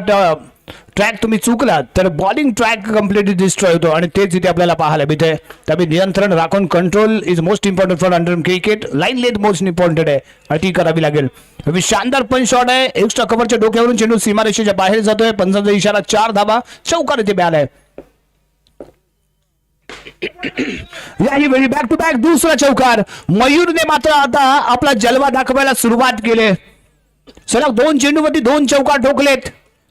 ट्रॅक तुम्ही चुकला तर बॉलिंग ट्रॅक कम्प्लिटली डिस्ट्रॉय होतो आणि तेच इथे आपल्याला पाहायला मिळते. त्यामुळे नियंत्रण राखून control is most important for under cricket. Line length most important आहे आणि ती करावी लागेल. शानदार पण शॉट आहे. एक्स्ट्रा कव्हरच्या डोक्यावरून चेंडू सीमारेषेच्या बाहेर जातोय. 15चा इशारा. 4 धावा. चौकार इथे मिळालाय. याही वेळी बॅक टू बॅक दुसरा चौकार. मयूरने मात्र आता आपला जलवा दाखवायला सुरुवात केली. सलग 2 चेंडूवरती 2 चौकार ठोकलेत.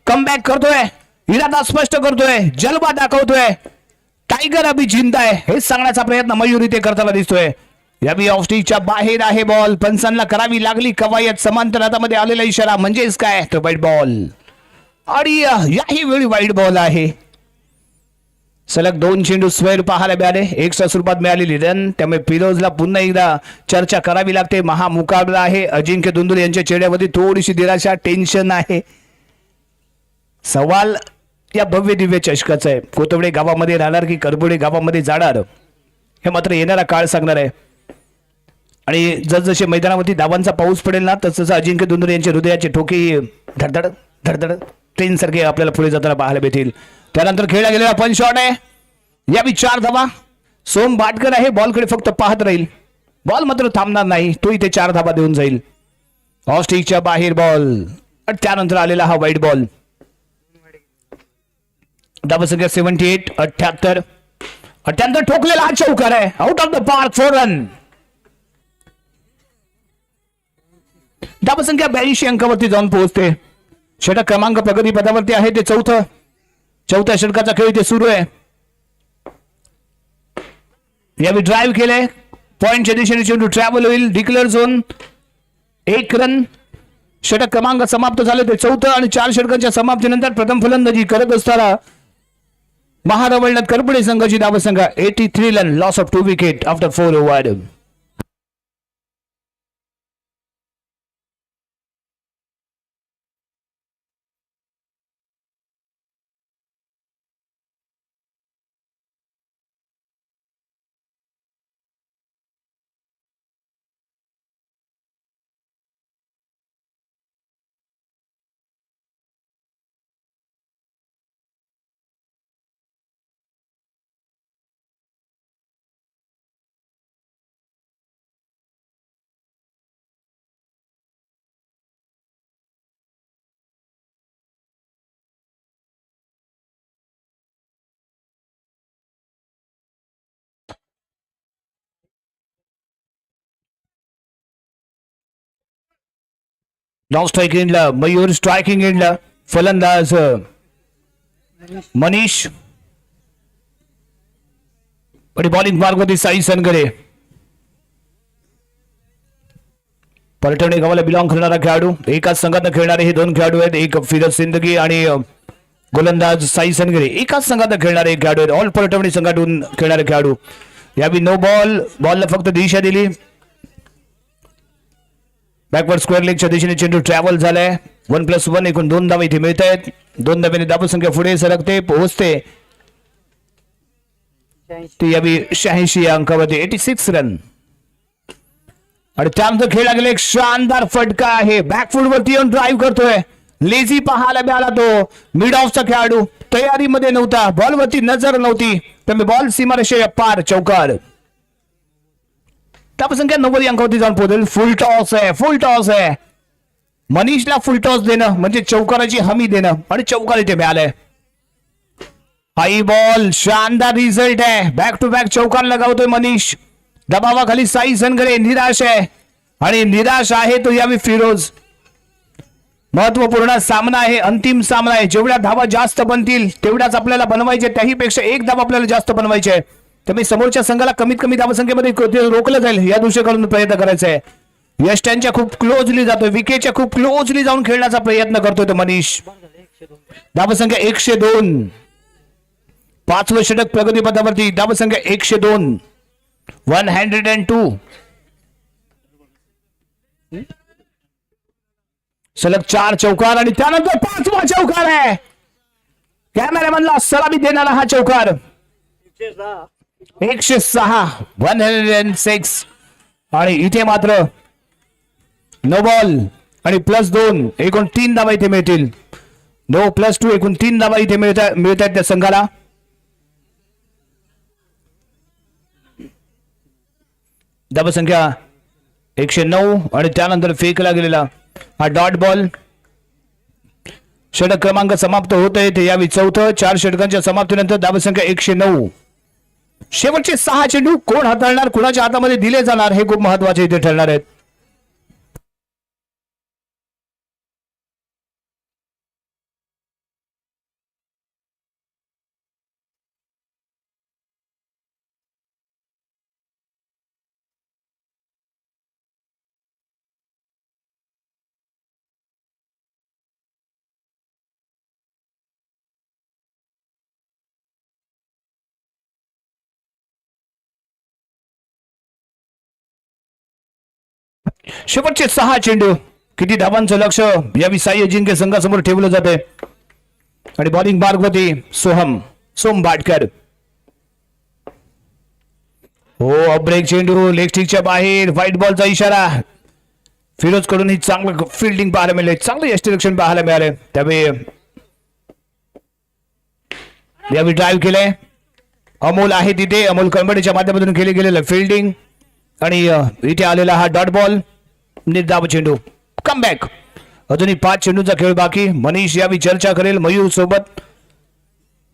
कमबॅक करतोय. इरादा स्पष्ट करतोय. जलवा दाखवतोय. टायगर अभि जिंदा आहे हे सांगण्याचा प्रयत्न मयूर इथे करताना दिसतोय. यावी ऑफ स्टिकच्या बाहेर आहे बॉल. पंचांना करावी लागली कवायत. समांतर हातामध्ये आलेला इशारा म्हणजेच काय तर वाईट बॉल. आणि याही वेळी वाईट बॉल आहे. सलग 2 चेंडू स्क्वेअर पाहायला मिळाले. एक्स्ट्रा स्वरूपात मिळालेली रन. त्यामुळे फिरोजला पुन्हा एकदा चर्चा करावी लागते. महामुकाबला आहे. अजिंक्य दुंदुले यांच्या चेहऱ्यामध्ये थोडीशी निराशा टेन्शन आहे. सवाल या भव्य दिव्य चषकाचा आहे. कोथवडे गावामध्ये राहणार की करबोडे गावामध्ये जाणार हे मात्र येणारा काळ सांगणार आहे. आणि जसजसे मैदानावरती धावांचा पाऊस पडेल ना तसं अजिंक्य दुंदुले यांचे हृदयाचे ठोके धडधड धडधड ट्रेन सारखे आपल्याला पुढे जाताना पाहायला मिळतील. त्यानंतर खेळला गेलेला पण शॉट आहे. यावी 4 धावा. सोम भाटकर आहे. बॉलकडे फक्त पाहत राहील. बॉल मात्र थांबणार नाही. तो इथे 4 धावा देऊन जाईल. ऑफ स्टिकच्या बाहेर बॉल. त्यानंतर आलेला हा वाईट बॉल. धावसंख्या 78. 78 ठोकलेला हा चौकार आहे. Out of the park 4 run. धावसंख्या 82 अंकावरती जाऊन पोहोचते. षटक क्रमांक प्रगती पदावरती आहे ते चौथ्या षटकाचा खेळ इथे सुरू आहे. यावेळी ड्राईव्ह केले, पॉइंटच्या दिशेने चेंडू ट्रॅव्हल होईल. Declare zone 1 run. षटक क्रमांक समाप्त झाले ते चौथं आणि 4 षटकांच्या समाप्तीनंतर प्रथम फलंदाजी करत असताना महारवळनाथ करपडे संघाची धावसंख्या 83 run, loss of 2 wicket after 4 over. Non strike एंडला मयूर, स्ट्रायकिंग एंडला फलंदाज मनीष आणि बॉलिंग मार्गवरती साई सनगरे. पलटवणे गावाला बिलॉंग करणारा खेळाडू, एकाच संघात खेळणारे हे 2 खेळाडू आहेत. एक फिरज सिंदगी आणि गोलंदाज साई सनगरे एकाच संघात खेळणारे एक खेळाडू आहेत. ऑल पलटवणे संघातून खेळणारे खेळाडू. यावेळी नो बॉलला फक्त दिशा दिली. बॅकवर्ड स्क्वेअर लेगच्या दिशेने चेंडू ट्रॅव्हल झालाय. 1+1 एकूण 2 धावा इथे मिळत आहेत. 2 धाव्याने धावसंख्या पुढे सरकते, पोहोचते ती यावी 86 या अंकावरती 86 रन. आणि त्यानंतर खेळला गेला एक शानदार फटका आहे. बॅकफुट वरती येऊन ड्राईव्ह करतोय. लेझी पाहायला मिळाला तो मिड ऑफचा खेळाडू. तयारीमध्ये नव्हता, बॉलवरती नजर नव्हती, त्यामुळे बॉल सीमारेषेच्या पार, चौकार. धावसंख्या 90 अंकावरती जाऊन पोहोचेल. फुल टॉस आहे. मनीषला फुल टॉस देणं म्हणजे चौकाराची हमी देणं आणि चौकार इथे मिळालंय. हाई बॉल, शानदार रिझल्ट आहे. बॅक टू बॅक चौकार लगावतोय मनीष. दबावाखाली साई सनगरे निराश आहे आणि निराश आहे तो यावी फिरोज. महत्वपूर्ण सामना आहे, अंतिम सामना आहे. जेवढ्या धावा जास्त बनतील तेवढ्याच आपल्याला बनवायचे, त्याही पेक्षा 1 धावा आपल्याला जास्त बनवायचे आहे. त्यामुळे समोरच्या संघाला कमीत कमी धावसंख्येमध्ये रोखलं जाईल या दृष्टीकडून प्रयत्न करायचा आहे. यश त्यांच्या खूप क्लोजली जातोय, विकेटच्या खूप क्लोजली जाऊन खेळण्याचा प्रयत्न करतोय तो मनीष. धावसंख्या 102. 5वं षटक प्रगतीपथावरती. धावसंख्या 102, 102. सलग 4 चौकार आणि त्यानंतर 5वा चौकार आहे. कॅमेरामॅनला सलामी देणारा हा चौकार. 106, 106. आणि इथे मात्र नो बॉल आणि +2 एकूण 3 धावा इथे मिळतील. नो +2 एकूण 3 धावा इथे मिळत आहेत त्या संघाला. धावसंख्या 109 आणि त्यानंतर फेकला गेलेला हा डॉट बॉल. षटक क्रमांक समाप्त होत आहे ते यावी 4थं. 4 षटकांच्या समाप्तीनंतर धावसंख्या 109. शेवटचे 6 चेंडू कोण हाताळणार, कुणाच्या हातामध्ये दिले जाणार हे खूप महत्वाचे इथे ठरणार आहेत. शेवटचे 6 चेंडू, किती धावांचं लक्ष यावी साई अजिंक्य संघासमोर ठेवलं जाते. आणि बॉलिंग मार्गवरती सोम बाटकर. हो, ब्रेक चेंडू लेग स्टिकच्या बाहेर. व्हाईट बॉलचा इशारा. फिरोज कडून ही चांगलं फिल्डिंग पाहायला मिळाले, चांगलं यष्टिरक्षण पाहायला मिळाले. त्यामुळे यावेळी ड्राईव्ह केलंय. अमोल आहे तिथे. अमोल कळंबडेच्या माध्यमातून केले गेलेलं फिल्डिंग आणि इथे आलेला हा डॉट बॉल. निर्धाव चेंडू, कमबॅक. अजूनही 5 चेंडूचा खेळ बाकी. मनीष यावी चर्चा करेल मयूर सोबत.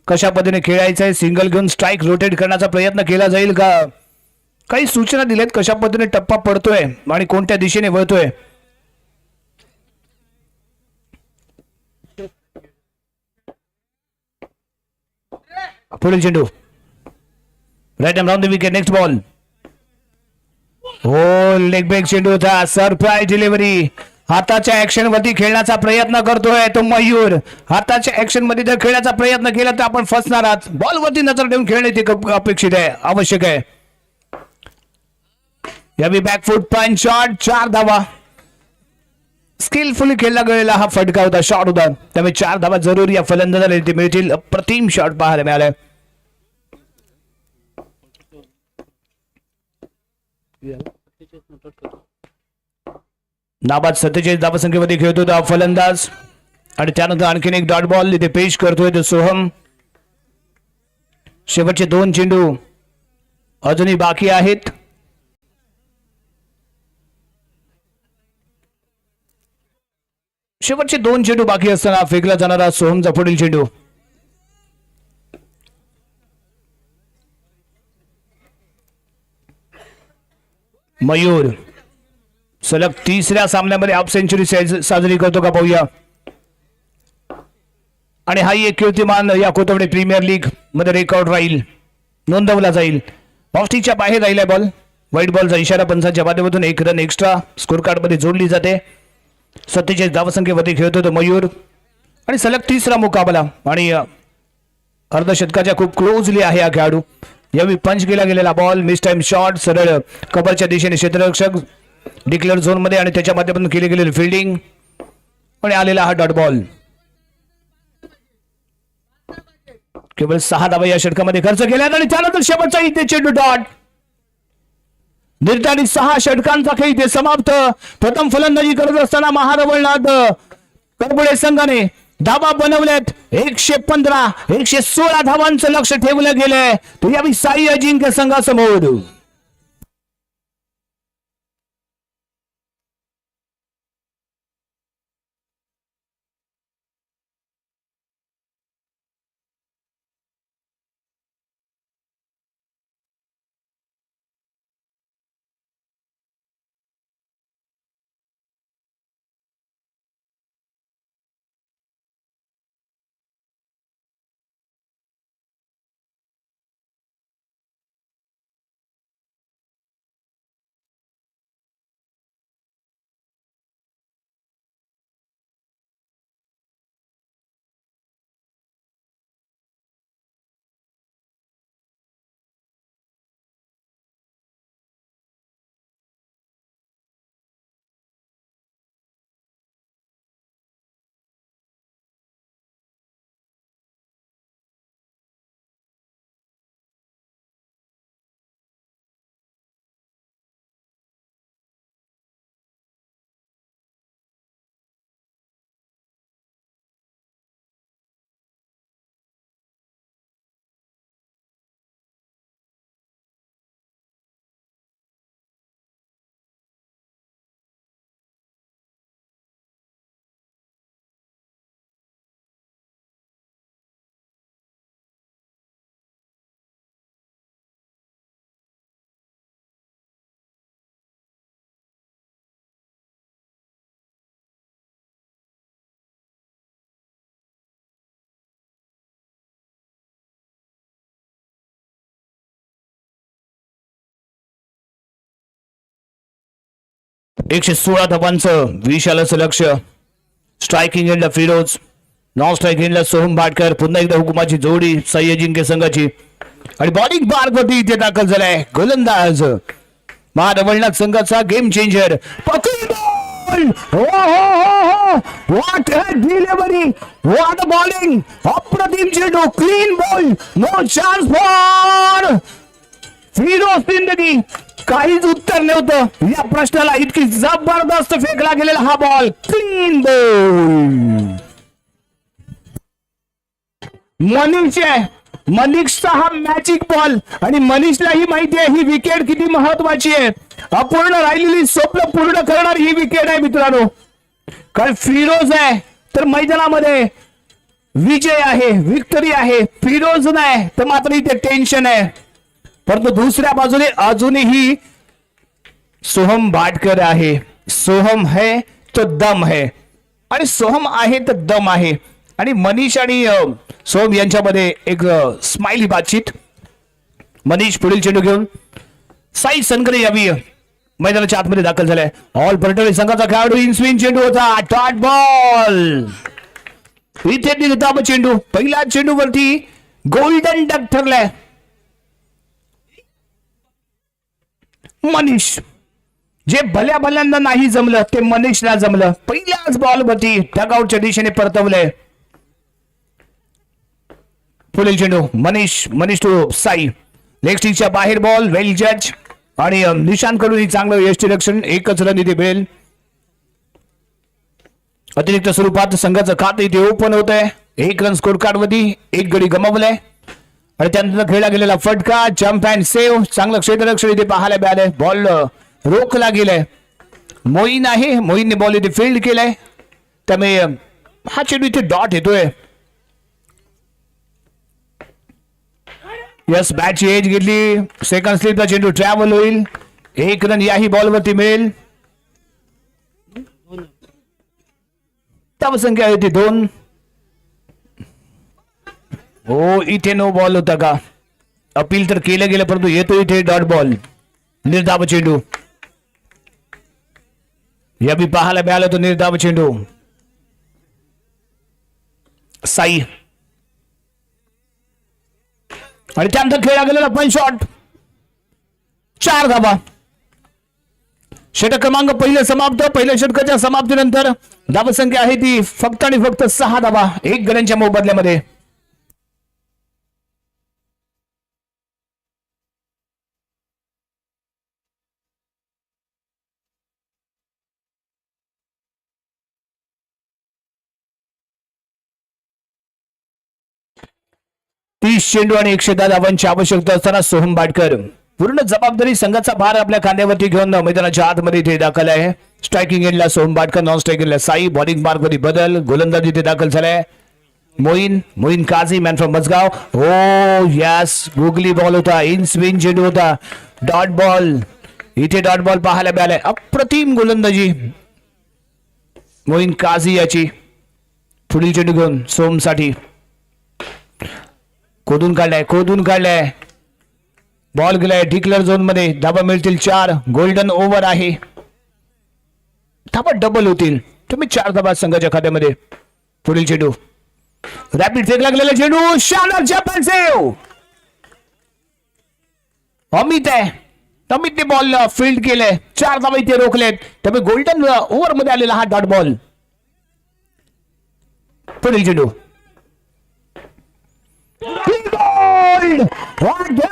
कशा पद्धतीने खेळायचं आहे, सिंगल घेऊन स्ट्राईक रोटेट करण्याचा प्रयत्न केला जाईल का, काही सूचना दिल्यात कशा पद्धतीने टप्पा पडतोय आणि कोणत्या दिशेने वळतोय. पुढील चेंडू right round the wicket. Next ball. हो लेग ब्रेक चेंडू होता. Surprise delivery. हाताच्या ऍक्शन वरती खेळण्याचा प्रयत्न करतोय तो मयूर. हाताच्या ऍक्शन मध्ये जर खेळण्याचा प्रयत्न केला तर आपण फसणार आहात. बॉल वरती नजर ठेवून खेळणे ते अपेक्षित आहे, आवश्यक आहे. यावी बॅकफूट पंच शॉट. 4 धावा. स्किलफुली खेळला गेलेला हा फटका होता, शॉट होता. त्यामुळे 4 धावा जरूर या फलंदाजाला इथे मिळतील. अप्रतिम शॉट पाहायला मिळालाय. नाबाद 47 धावसंख्येमध्ये खेळतो तो फलंदाज आणि त्यानंतर आणखीन एक डॉट बॉल इथे पेश करतोय तो सोहम. शेवटचे 2 चेंडू अजूनही बाकी आहेत. शेवटचे 2 चेंडू बाकी असताना फेकला जाणारा सोहमचा पुढील चेंडू. मयूर सलग 3ऱ्या सामन्यामध्ये हाफ सेंचुरी साजरी करतो का पाहूया. आणि हा एक कीर्तिमान या कोथवडे प्रीमियर लीग मध्ये रेकॉर्ड राहील, नोंदवला जाईल. ऑफस्टिकच्या बाहेर राहिलाय बॉल. व्हाईट बॉलचा इशारा पंचांच्या माध्यमातून 1 रन एक्स्ट्रा स्कोर कार्ड मध्ये जोडली जाते. 47 धावसंख्येमध्ये खेळतो तो मयूर आणि सलग 3रा मुकाबला आणि अर्धशतकाच्या खूप क्लोजली आहे हा खेळाडू. यावेळी पंच केला गेलेला बॉल मिस टाइम शॉट सरळ कव्हरच्या दिशेने क्षेत्ररक्षक डिक्लेअर झोन मध्ये आणि त्याच्या माध्यमातून केली गेलेली फिल्डिंग आणि आलेला हा डॉट बॉल. केवळ 6 धावा या षटकामध्ये खर्च केल्यात आणि त्यानंतर शेवटचा इथे चेंडू डॉट. निर्धारित 6 षटकांचा खेळ इथे समाप्त. प्रथम फलंदाजी करत असताना महारवळनाथ करबुडे संघाने धावा बनवल्यात 115. 116 धावांचं लक्ष ठेवलं गेलंय. तो यावेळी साई अजिंक्य संघासमोर. एकशे 16 धावांचं विशालचं लक्ष. स्ट्रायकिंग एंडला फिरोज, नॉन स्ट्रायकिंग एंडला सोहम भाटकर. पुन्हा एकदा हुकुमाची जोडी साई अजिंक्य संघाची आणि बॉलिंग मार्गवरती इथे दाखल झालाय गोलंदाज महारवळनाथ संघाचा game changer. What a delivery, what a bowling. अप्रतिम चेंडू, clean ball, no chance for Firoz Zindagi. काहीच उत्तर नव्हतं या प्रश्नाला. इतकी जबरदस्त फेकला गेलेला हा बॉल, क्लीन बॉल. मनीषचा हा मॅजिक बॉल आणि मनीषलाही माहिती आहे ही विकेट किती महत्वाची आहे. अपूर्ण राहिलेली स्वप्न पूर्ण करणारी ही विकेट आहे मित्रांनो. कारण फिरोज आहे तर मैदानामध्ये विजय आहे, विक्टरी आहे. फिरोज नाही तर मात्र इथे टेन्शन आहे. परंतु दुसऱ्या बाजूने अजूनही सोहम भाटकर आहे. सोहम है तो दम है आणि सोहम आहे तर दम आहे. आणि मनीष आणि सोम यांच्यामध्ये एक स्माइली बातचीत. मनीष पुढील चेंडू घेऊन साई सनकरे यावी मैदानाच्या आतमध्ये दाखल झालाय. ऑल पर्यटन संघाचा खेळाडू इन स्विंग चेंडू होता. Dot ball. इथे निर्धाव चेंडू. पहिल्या चेंडूवरती गोल्डन डक ठरलाय. मनीष जे भल्या भल्यांना नाही जमलं ते मनीषला जमलं. पहिल्याच बॉलवरती डगआउटच्या दिशेने परतवलंय. पुढील चेंडू मनीष टू साई. लेग स्टिकच्या बाहेर बॉल. वेल जज आणि निशांत कडून चांगलं यष्टीरक्षण. एकच रन इथे मिळेल. अतिरिक्त स्वरूपात संघाचं खातं इथे ओपन होत आहे. 1 रन स्कोर कार्ड वरती 1 गडी गमावलाय आणि त्यानंतर खेळला गेलेला फटका. Jump and save. चांगलं क्षेत्ररक्षण इथे पाहायला मिळालंय. बॉल रोखला गेलाय. मोईन आहे. मोईनने बॉल इथे फील्ड केलाय. त्यामुळे हा चेंडू इथे डॉट येतोय. यस बॅटची एज घेतली. सेकंड स्लिपचा चेंडू ट्रॅव्हल होईल. 1 रन याही बॉलवरती मिळेल. संख्या आहे ती 2. हो इथे नो बॉल होता का. अपील तर केलं गेलं परंतु येतो इथे डॉट बॉल. निर्धाव चेंडू या बी पाहायला मिळाला तो निर्धाव चेंडू. साई आणि त्यानंतर खेळला गेलेला पण शॉट. 4 धावा. षटक क्रमांक पहिलं समाप्त. पहिल्या षटकाच्या समाप्तीनंतर धावसंख्या आहे ती फक्त आणि फक्त 6 धावा 1 गड्यांच्या मोबदल्यामध्ये. तीस चेंडू आणि 110 धावांची आवश्यकता असताना सोहम बाटकर पूर्ण जबाबदारी संघाचा भार आपल्या खांद्यावरती घेऊन मैदानाच्या आतमध्ये इथे दाखल आहे. स्ट्रायकिंग एंडला सोहम बाटकर. नॉन स्ट्रायकिंग एंडला साई. बॉलिंग मार्क मध्ये बदल. गोलंदाज इथे दाखल झालाय. Moin Kazi man from Mazgaon. हो यस गुगली बॉल होता. इन स्विंग चेंडू होता. Dot ball. इथे डॉट बॉल पाहायला मिळालाय. अप्रतिम गोलंदाजी मोईन काझी याची. पुढील चेंडू घेऊन सोम साठी खोदून काढलाय. बॉल गेलाय डिक्लेअर झोन मध्ये. धाबा मिळतील 4. गोल्डन ओव्हर आहे. धाबा डबल होतील. तुम्ही 4 धाबा संघाच्या खात्यामध्ये. पुढील चेंडू रॅपिड फेक लागलेला चेंडू. शानदार जंप अँड सेव्ह. अमितने बॉल फील्ड केलंय. 4 धाबा इथे रोखलेत. त्यामुळे गोल्डन ओव्हर मध्ये आलेला हा डॉट बॉल. पुढील चेंडू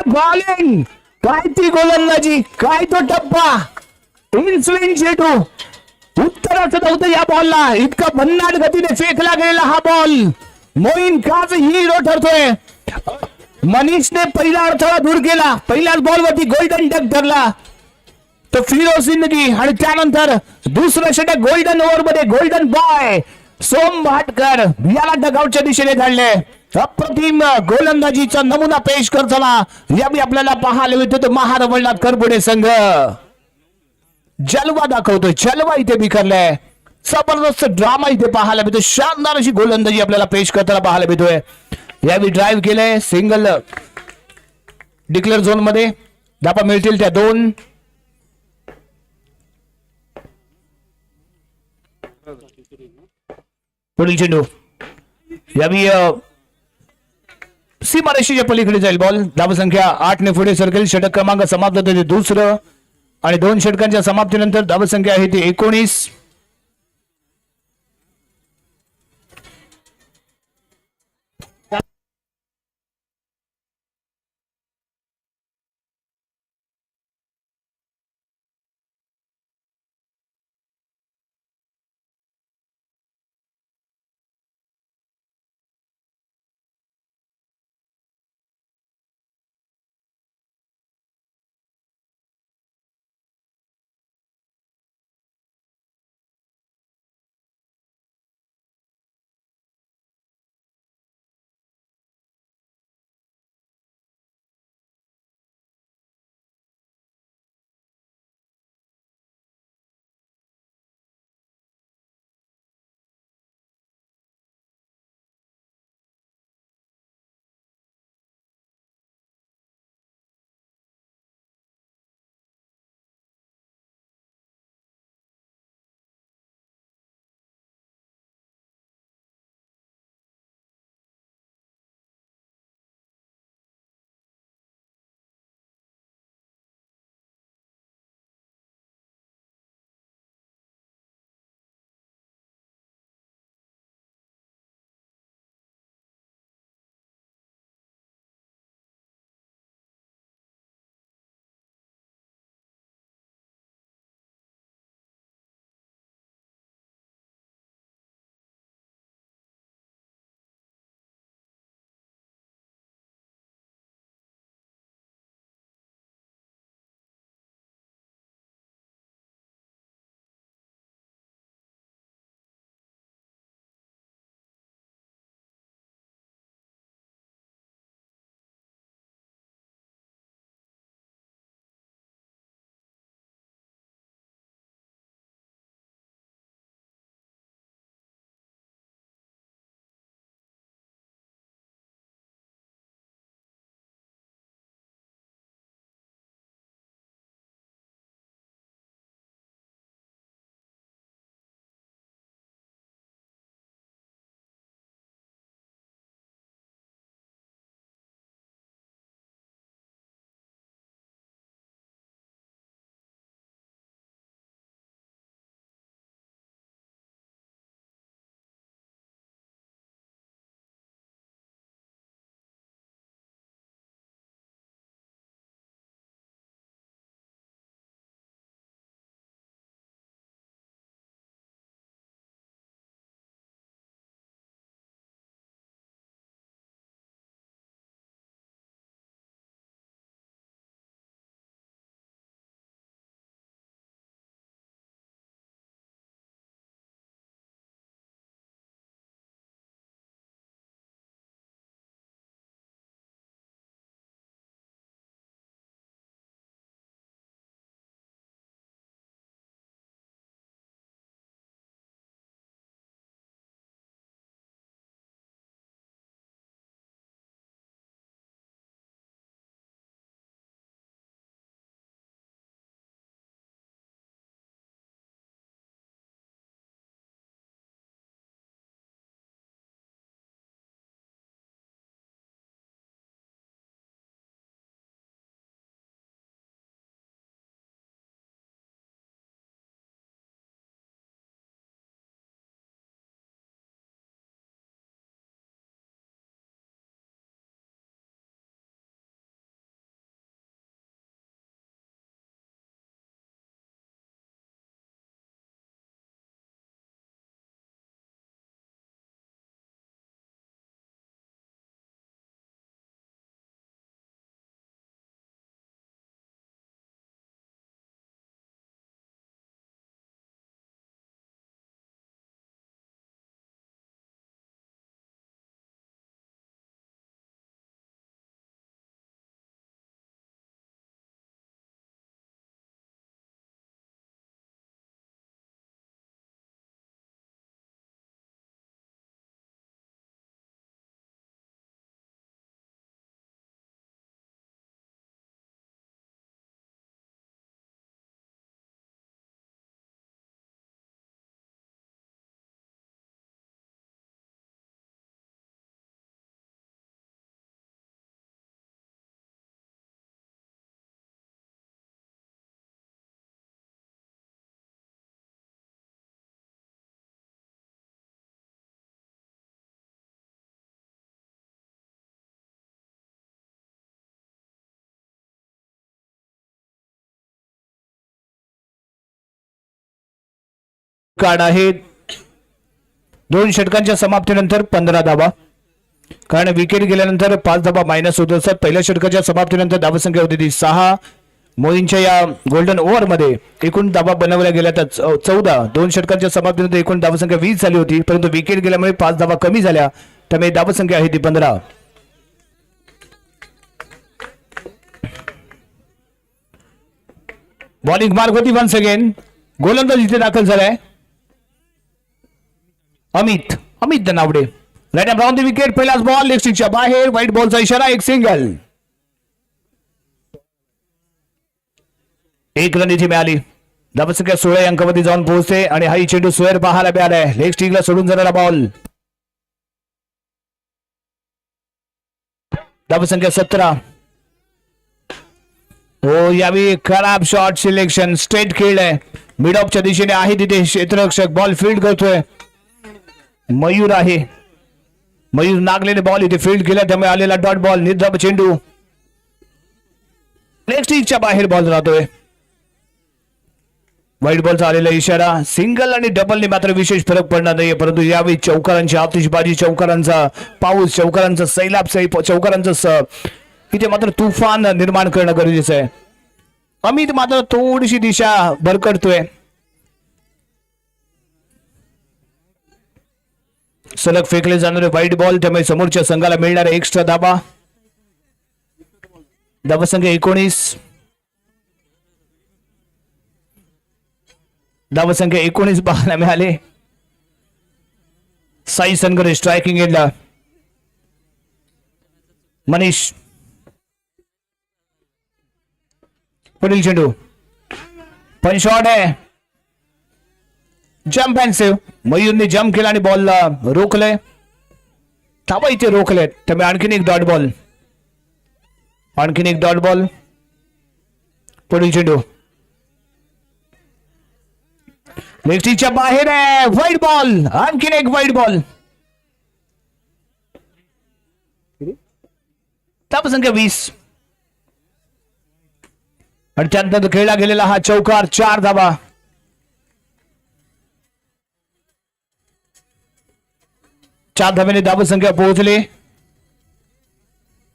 बॉलिंग. काय ती गोलंदाजी. काय तो टप्पा. इन स्विंग चेंडू. उत्तराचं नव्हतं या बॉलला. इतका भन्नाट गतीने फेकला गेलेला हा बॉल. मोईन काझ हिरो ठरतोय. मनीषने पहिला अडथळा दूर केला. पहिल्याच बॉलवरती गोल्डन डक धरला तो फिरोजिंदगी. आणि त्यानंतर दुसरं षटक गोल्डन ओव्हर मध्ये गोल्डन बॉय सोम भाटकर याला डगआउटच्या दिशेने धाडले. अप्रतिम गोलंदाजीचा नमुना पेश करताना यावेळी आपल्याला पाहायला मिळतो. महारवळला करपुडे संघ जलवा दाखवतोय. जलवा इथे बिखरलाय. जबरदस्त ड्रामा इथे पाहायला मिळतो. शानदार अशी गोलंदाजी आपल्याला पेश करताना पाहायला मिळतोय. यावेळी ड्राईव्ह केलंय. सिंगल डिक्लेअर झोन मध्ये. धापा मिळतील त्या 2. पुढील चेंडू यावेळी सीमारेषेच्या पलीकडे जाईल बॉल. धावसंख्या 8 ने पुढे सरकेल. षटक क्रमांक समाप्त होते 2रं आणि 2 षटकांच्या समाप्तीनंतर धावसंख्या आहे ती 19. कार्ड आहे 2 षटकांच्या समाप्तीनंतर 15 धावा. कारण विकेट गेल्यानंतर 5 धावा मायनस होत असतात. पहिल्या षटकाच्या समाप्तीनंतर धावसंख्या होती ती 6. मोईनच्या या गोल्डन ओव्हर मध्ये एकूण धावा बनवल्या गेल्या तर 14. 2 षटकांच्या समाप्तीनंतर एकूण धावसंख्या 20 झाली होती, परंतु विकेट गेल्यामुळे 5 धावा कमी झाल्या, त्यामुळे धावसंख्या आहे ती 15. बॉलिंग मार्क होती वन्स अगेन. गोलंदाज इथे दाखल झालाय Amit Danawade. Right and round the wicket. पहिलाच बॉल लेग स्टिकच्या बाहेर. व्हाईट बॉलचा इशारा. एक सिंगल. 1 रन इथे मिळाली. धावसंख्या 16 अंकामध्ये जाऊन पोहोचते आणि हाही चेंडू स्क्वेअर पाहायला मिळालाय. लेग स्टिकला सोडून जाणारा बॉल. धावसंख्या 17. हो यावेळी खराब शॉट सिलेक्शन. स्ट्रेट खेळलाय. मिड ऑफच्या दिशेने आहे तिथे क्षेत्ररक्षक. बॉल फील्ड करतोय. मयूर आहे. मयूर नागलेले बॉल इथे फील्ड केला, त्यामुळे आलेला डॉट बॉल. निर्धाव चेंडू लेग स्टिकच्या बाहेर बॉल राहतोय. व्हाईट बॉलचा आलेला इशारा. सिंगल आणि डबलने मात्र विशेष फरक पडणार नाहीये, परंतु यावेळी चौकारांची आतिषबाजी, चौकारांचा पाऊस, चौकारांचा सैलाब, चौकारांचा इथे मात्र तुफान निर्माण करणं गरजेचं आहे. अमित मात्र थोडीशी दिशा भरकटतोय. सलग फेकले जाणारे व्हाईट बॉल, त्यामुळे समोरच्या संघाला मिळणारे एक्स्ट्रा धाबा. धावसंख्या 19. धावसंख्या 19 पाहायला मिळाले. साई सनगरे स्ट्रायकिंग एंडला. मनीष पुढील चेंडू पण शॉट आहे. Jump and save. मयूरने जम्प केला आणि बॉलला रोखलंय. धावा इथे रोखलेत, त्यामुळे आणखीन एक डॉट बॉल. पुढील चेंडू लेफ्टीच्या बाहेर आहे. White ball. आणखीन एक व्हाईट बॉल. धावसंख्या 20 आणि त्यानंतर खेळला गेलेला हा चौकार. 4 धावा. चार धाब्याने धावसंख्या पोहोचले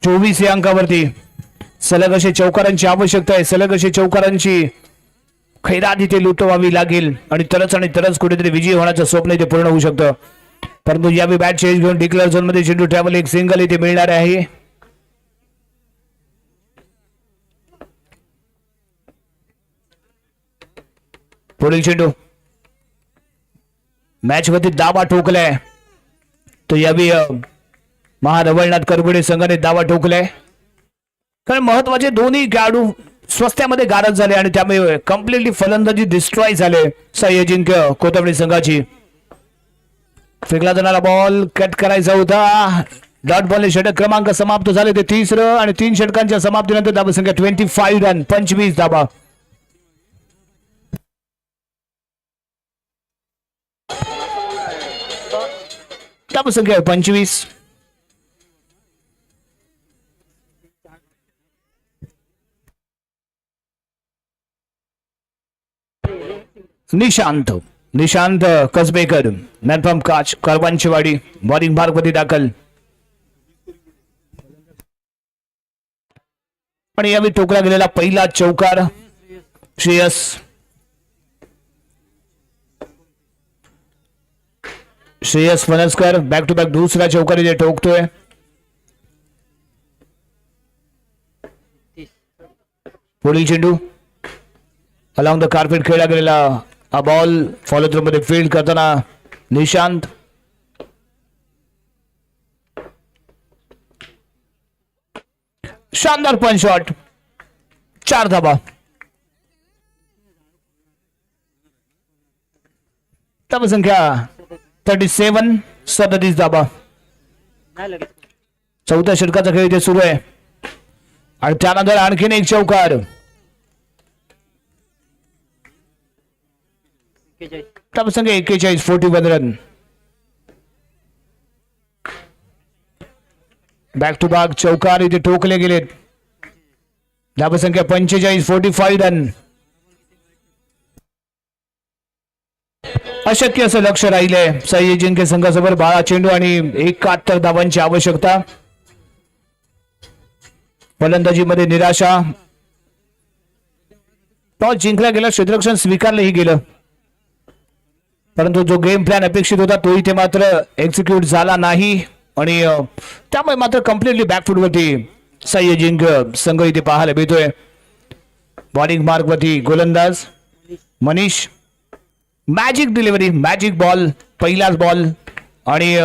24 या अंकावरती. सलग असे चौकारांची आवश्यकता आहे. सलग असे चौकारांची खैरात इथे लुटवावी लागेल आणि तरच कुठेतरी विजय होण्याचं स्वप्न इथे पूर्ण होऊ शकतं. परंतु यावेळी बॅट चेंज घेऊन डिक्लेअर झोन मध्ये चेंडू ट्रॅव्हल. एक सिंगल इथे मिळणार आहे. पुढील चेंडू मॅच मध्ये दावा ठोकलाय तो यावेळी महारवळनाथ करगुडे संघाने दावा ठोकलाय. कारण महत्वाचे दोन्ही खेळाडू स्वस्त्यामध्ये गारद झाले आणि त्यामुळे कम्प्लिटली फलंदाजी डिस्ट्रॉय झाले साई अजिंक्य कोथंबडी संघाची. फेकला जाणारा बॉल कट करायचा होता. डॉट बॉलने षटक क्रमांक समाप्त झाले ते 3रं आणि 3 षटकांच्या समाप्तीनंतर धावसंख्या 25 रन. 25 धावा. धावसंख्या 25. निशांत कसबेकर मॅनफ्रॉम काच करवांचीवाडी बॉलिंग मार्कमध्ये दाखल. आणि यावेळी ठोकला गेलेला पहिला चौकार. श्रेयस फणसकर बॅक टू बॅक दुसरा चौकार इथे ठोकतोय. पुढील चेंडू अलॉंग द कार्पेट खेळला गेलेला हा बॉल फॉलो थ्रू मध्ये फील्ड करताना निशांत. शानदार पण शॉट. 4 धाबा. धावसंख्या 37. 37 धाबा. चौथ्या षटकाचा खेळ इथे सुरू आहे आणि त्यानंतर आणखीन एक चौकार. धावसंख्या 41. 41 रन. बॅक टू बॅक चौकार इथे ठोकले गेलेत. धावसंख्या 45. 45 रन. अशक्य असं लक्ष राहिले. सह्य जिंके संघासमोर बाळा चेंडू आणि 71 धावांची आवश्यकता. फलंदाजीमध्ये निराशा. टॉस जिंकला गेला, क्षेत्ररक्षण स्वीकारलंही गेलं, परंतु जो गेम प्लॅन अपेक्षित होता तो इथे मात्र एक्झिक्यूट झाला नाही आणि त्यामुळे मात्र कम्प्लिटली बॅकफूटवरती सह्य जिंक संघ इथे पाहायला मिळतोय. बॉलिंग मार्कवरती गोलंदाज Manish. Magic delivery, magic ball, पहिलाच बॉल आणि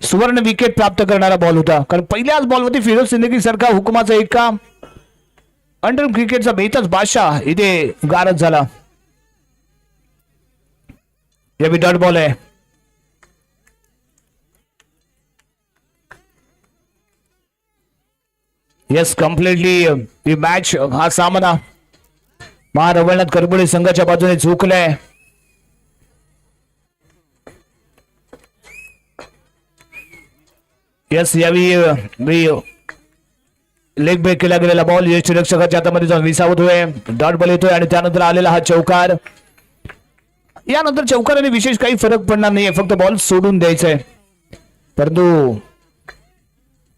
सुवर्ण विकेट प्राप्त करणारा बॉल होता, कारण पहिल्याच बॉलवरती फिरोज सिंदगी सारखा हुकुमाचा एका अंडर क्रिकेटचा बेताच बादशाह इथे गारद झाला. यावी डॉट बॉल आहे. येस, कम्प्लिटली ही मॅच, हा सामना महारवळनाथ करबुडे संघाच्या बाजूने झुकलाय. येस, यावी लेग ब्रेक केला गेलेला बॉल यष्टीरक्षकाच्या हातामध्ये जाऊन विसावतोय. डॉट बॉल येतोय आणि त्यानंतर आलेला हा चौकार. यानंतर चौकाराने विशेष काही फरक पडणार नाहीये, फक्त बॉल सोडून द्यायचा आहे, परंतु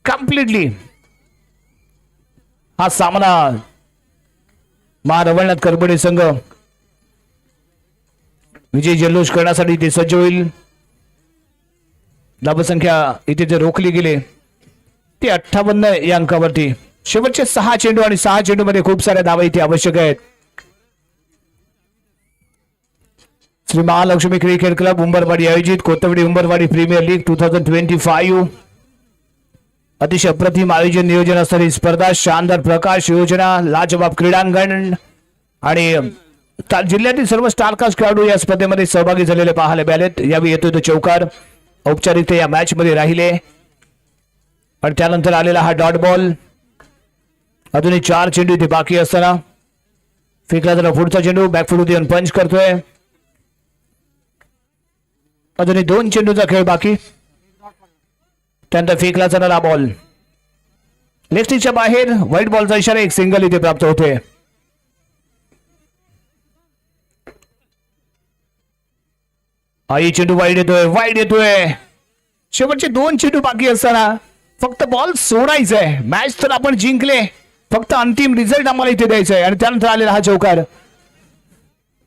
कम्प्लिटली हा सामना महारवळनाथ करबुडे संघ विजय जल्लोष करण्यासाठी ते सज्ज होईल. धावसंख्या इथे जे रोखली गेले ते 58 या अंकावरती. शेवटचे 6 चेंडू आणि 6 चेंडू मध्ये खूप साऱ्या धावा इथे आवश्यक आहेत. श्री महालक्ष्मी क्रिकेट क्लब उंबरवाडी आयोजित कोतवडी उंबरवाडी प्रीमियर लीग 2025 अतिशय अप्रतिम आयोजन नियोजन असणारी स्पर्धा, शानदार प्रकाश योजना, लाजवाब क्रीडांगण आणि जिल्ह्यातील सर्व स्टारकास्ट खेळाडू या स्पर्धेमध्ये सहभागी झालेले पाहायला मिळालेत. यावेळी येतोय तो चौकार. औपचारिकता या मॅच मध्ये राहिले आणि त्यानंतर आलेला हा डॉट बॉल. अजूनही 4 चेंडू इथे बाकी असताना फेकला जाणारा पुढचा चेंडू बॅकफूट येऊन पंच करतोय. अजूनही 2 चेंडूचा खेळ बाकी. त्यानंतर फेकला जाणारा बॉल लेफ्टीच्या बाहेर. व्हाईट बॉलचा इशारा, एक सिंगल इथे प्राप्त होतोय. आई चेंडू वाईड येतोय. शेवटचे 2 चेंडू बाकी असताना फक्त बॉल सोडायचाय. मॅच तर आपण जिंकले, फक्त अंतिम रिझल्ट आम्हाला इथे द्यायचा आहे. आणि त्यानंतर आलेला हा चौकार.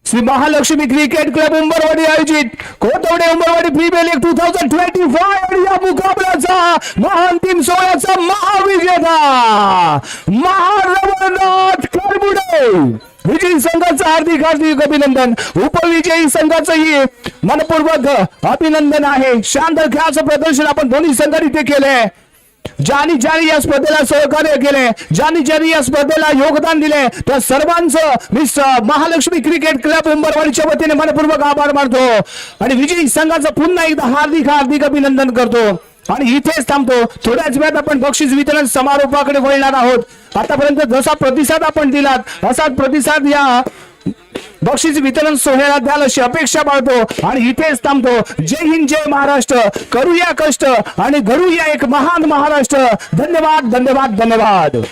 श्री महालक्ष्मी क्रिकेट क्लब उंबरवाडी आयोजित कोतवडे उंबरवाडी प्रीमियर लीग 2025 आणि या मुकाबल्याचा महाअंतिम सोहळ्याचा महाविजेता महारवळनाथ करबुडे विजयी संघाचं हार्दिक हार्दिक अभिनंदन. उपविजयी संघाचंही मनपूर्वक अभिनंदन आहे. शानदार खेळाचं प्रदर्शन आपण दोन्ही संघांनी ते केलंय. ज्यांनी या स्पर्धेला सहकार्य केले, ज्यांनी या स्पर्धेला योगदान दिले, त्या सर्वांचं मी महालक्ष्मी क्रिकेट क्लब उंबरवाडीच्या वतीने मनपूर्वक आभार मानतो आणि विजयी संघाचं पुन्हा एकदा हार्दिक हार्दिक अभिनंदन करतो. आणि इथेच थांबतो. थोड्याच वेळात आपण बक्षीस वितरण समारोपाकडे वळणार आहोत. आतापर्यंत जसा प्रतिसाद आपण दिलात असाच प्रतिसाद या बक्षीस वितरण सोहळ्याला द्याल अशी अपेक्षा बाळगतो आणि इथेच थांबतो. जय हिंद, जय महाराष्ट्र. करूया कष्ट आणि घडूया एक महान महाराष्ट्र. धन्यवाद, धन्यवाद, धन्यवाद.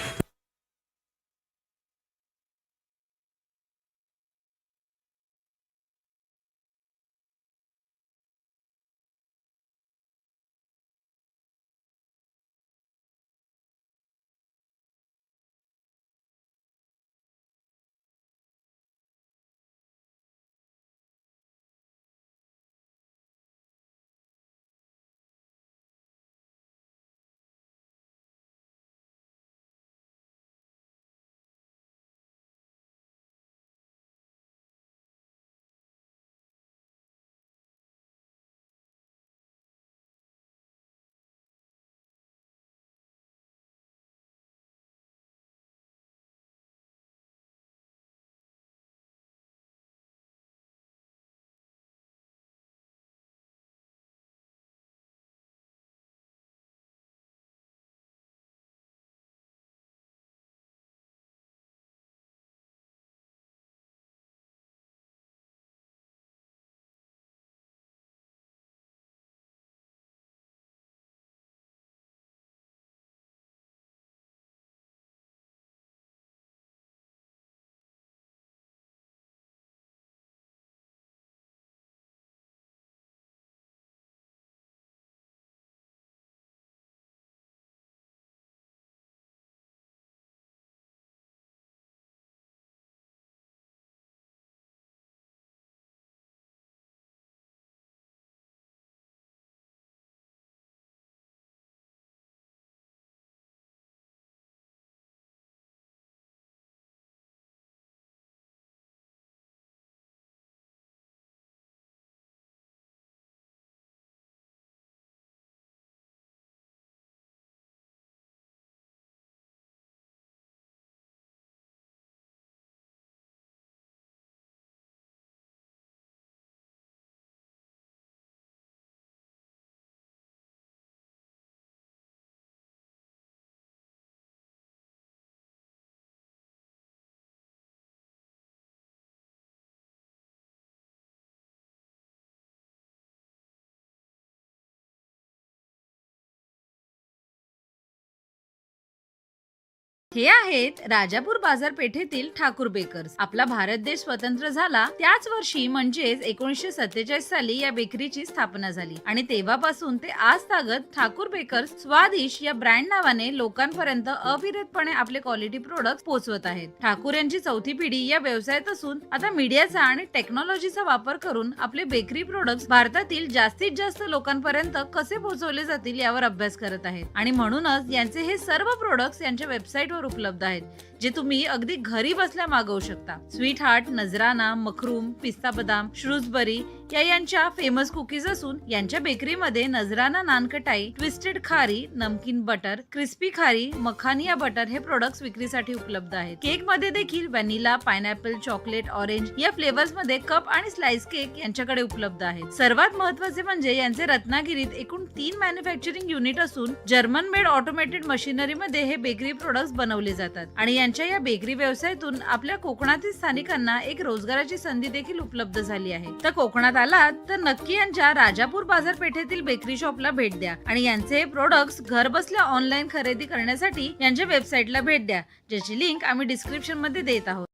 हे आहेत राजापूर बाजारपेठेतील ठाकूर बेकर्स. आपला भारत देश स्वतंत्र झाला त्याच वर्षी म्हणजेच 1947 साली या बेकरीची स्थापना झाली आणि तेव्हापासून ते आज तागत ठाकूर बेकर्स स्वादिश या ब्रँड नावाने लोकांपर्यंत अविरतपणे आपले क्वालिटी प्रोडक्ट पोहोचवत आहेत. ठाकूर यांची चौथी पिढी या व्यवसायात असून आता मीडियाचा आणि टेक्नॉलॉजीचा वापर करून आपले बेकरी प्रोडक्ट्स भारतातील जास्तीत जास्त लोकांपर्यंत कसे पोहोचवले जातील यावर अभ्यास करत आहेत आणि म्हणूनच यांचे हे सर्व प्रोडक्ट्स यांच्या वेबसाईटवर उपलब्ध आहेत, जे तुम्ही अगदी घरी बसल्या मागवू शकता. स्वीट हार्ट, नजराना, मखरूम, पिस्ता बदाम, श्रूजबरी या यांच्या फेमस कुकीज असून यांच्या बेकरीमध्ये नजराना नानकटाई, ट्विस्टेड खारी, नमकीन बटर, क्रिस्पी खारी, मखानिया बटर हे प्रोडक्ट्स विक्रीसाठी उपलब्ध आहेत. केक मध्ये देखील व्हॅनिला, पायनॅपल, चॉकलेट, ऑरेंज या फ्लेवर्स मध्ये कप आणि स्लाइस केक यांच्याकडे उपलब्ध आहेत. सर्वात महत्त्वाचे म्हणजे यांचे रत्नागिरीत एकूण 3 मॅन्युफॅक्चरिंग युनिट असून जर्मन मेड ऑटोमॅटेड मशिनरी मध्ये हे बेकरी प्रोडक्ट्स बनवले जातात आणि यांच्या या बेकरी व्यवसायातून आपल्या कोकणातील स्थानिकांना एक रोजगाराची संधी देखील उपलब्ध झाली आहे. तर कोकणात आलात तर नक्की यांच्या राजापूर बाजारपेठेतील बेकरी शॉपला भेट द्या आणि यांचे प्रोडक्ट्स घर बसल्या ऑनलाईन खरेदी करण्यासाठी यांच्या वेबसाईटला भेट द्या, ज्याची लिंक आम्ही डिस्क्रिप्शन मध्ये देत आहोत.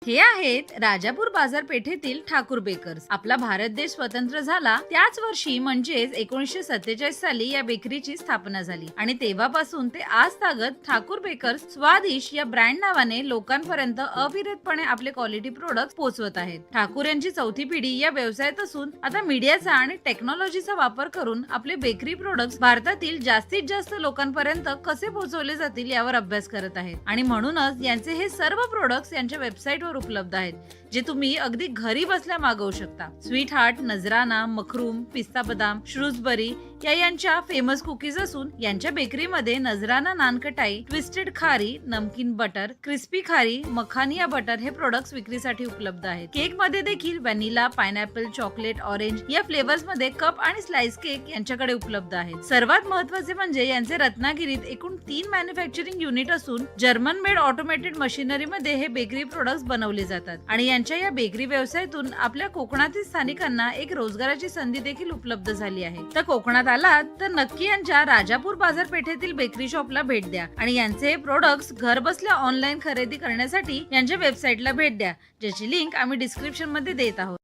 हे आहेत राजापूर बाजारपेठेतील ठाकूर बेकर्स. आपला भारत देश स्वतंत्र झाला त्याच वर्षी म्हणजेच 1947 साली या बेकरीची स्थापना झाली आणि तेव्हापासून ते आज तागत ठाकूर बेकर्स स्वादिश या ब्रँड नावाने लोकांपर्यंत अविरतपणे आपले क्वालिटी प्रोडक्ट पोहोचवत आहेत. ठाकूर यांची चौथी पिढी या व्यवसायात असून आता मीडियाचा आणि टेक्नॉलॉजीचा वापर करून आपले बेकरी प्रोडक्ट्स भारतातील जास्तीत जास्त लोकांपर्यंत कसे पोहोचवले जातील यावर अभ्यास करत आहेत आणि म्हणूनच यांचे हे सर्व प्रोडक्ट्स यांच्या वेबसाईटवर उपलब्ध आहेत, जे तुम्ही अगदी घरी बसल्या मागवू शकता. स्वीट हार्ट, नजराना, मखरूम, पिस्ता बदाम, श्रूजबरी या यांच्या फेमस कुकीज असून यांच्या बेकरीमध्ये नजराना नानकटाई, ट्विस्टेड खारी, नमकीन बटर, क्रिस्पी खारी, मखानिया बटर हे प्रोडक्ट्स विक्रीसाठी उपलब्ध आहेत. केक मध्ये देखील व्हॅनिला, पायनॅपल, चॉकलेट, ऑरेंज या फ्लेवर्स मध्ये कप आणि स्लाइस केक यांच्याकडे उपलब्ध आहेत. सर्वात महत्त्वाचे म्हणजे यांचे रत्नागिरीत एकूण 3 मॅन्युफॅक्चरिंग युनिट असून जर्मन मेड ऑटोमॅटेड मशिनरी मध्ये हे बेकरी प्रोडक्ट्स बनवले जातात आणि यांच्या या बेकरी व्यवसायातून आपल्या कोकणातील स्थानिकांना एक रोजगाराची संधी देखील उपलब्ध झाली आहे. तर कोकणात आलात तर नक्की यांच्या राजापूर बाजारपेठेतील बेकरी शॉपला भेट द्या आणि यांचे प्रोडक्ट्स घर बसल्या ऑनलाईन खरेदी करण्यासाठी यांच्या वेबसाईटला भेट द्या, ज्याची लिंक आम्ही डिस्क्रिप्शन मध्ये देत आहोत.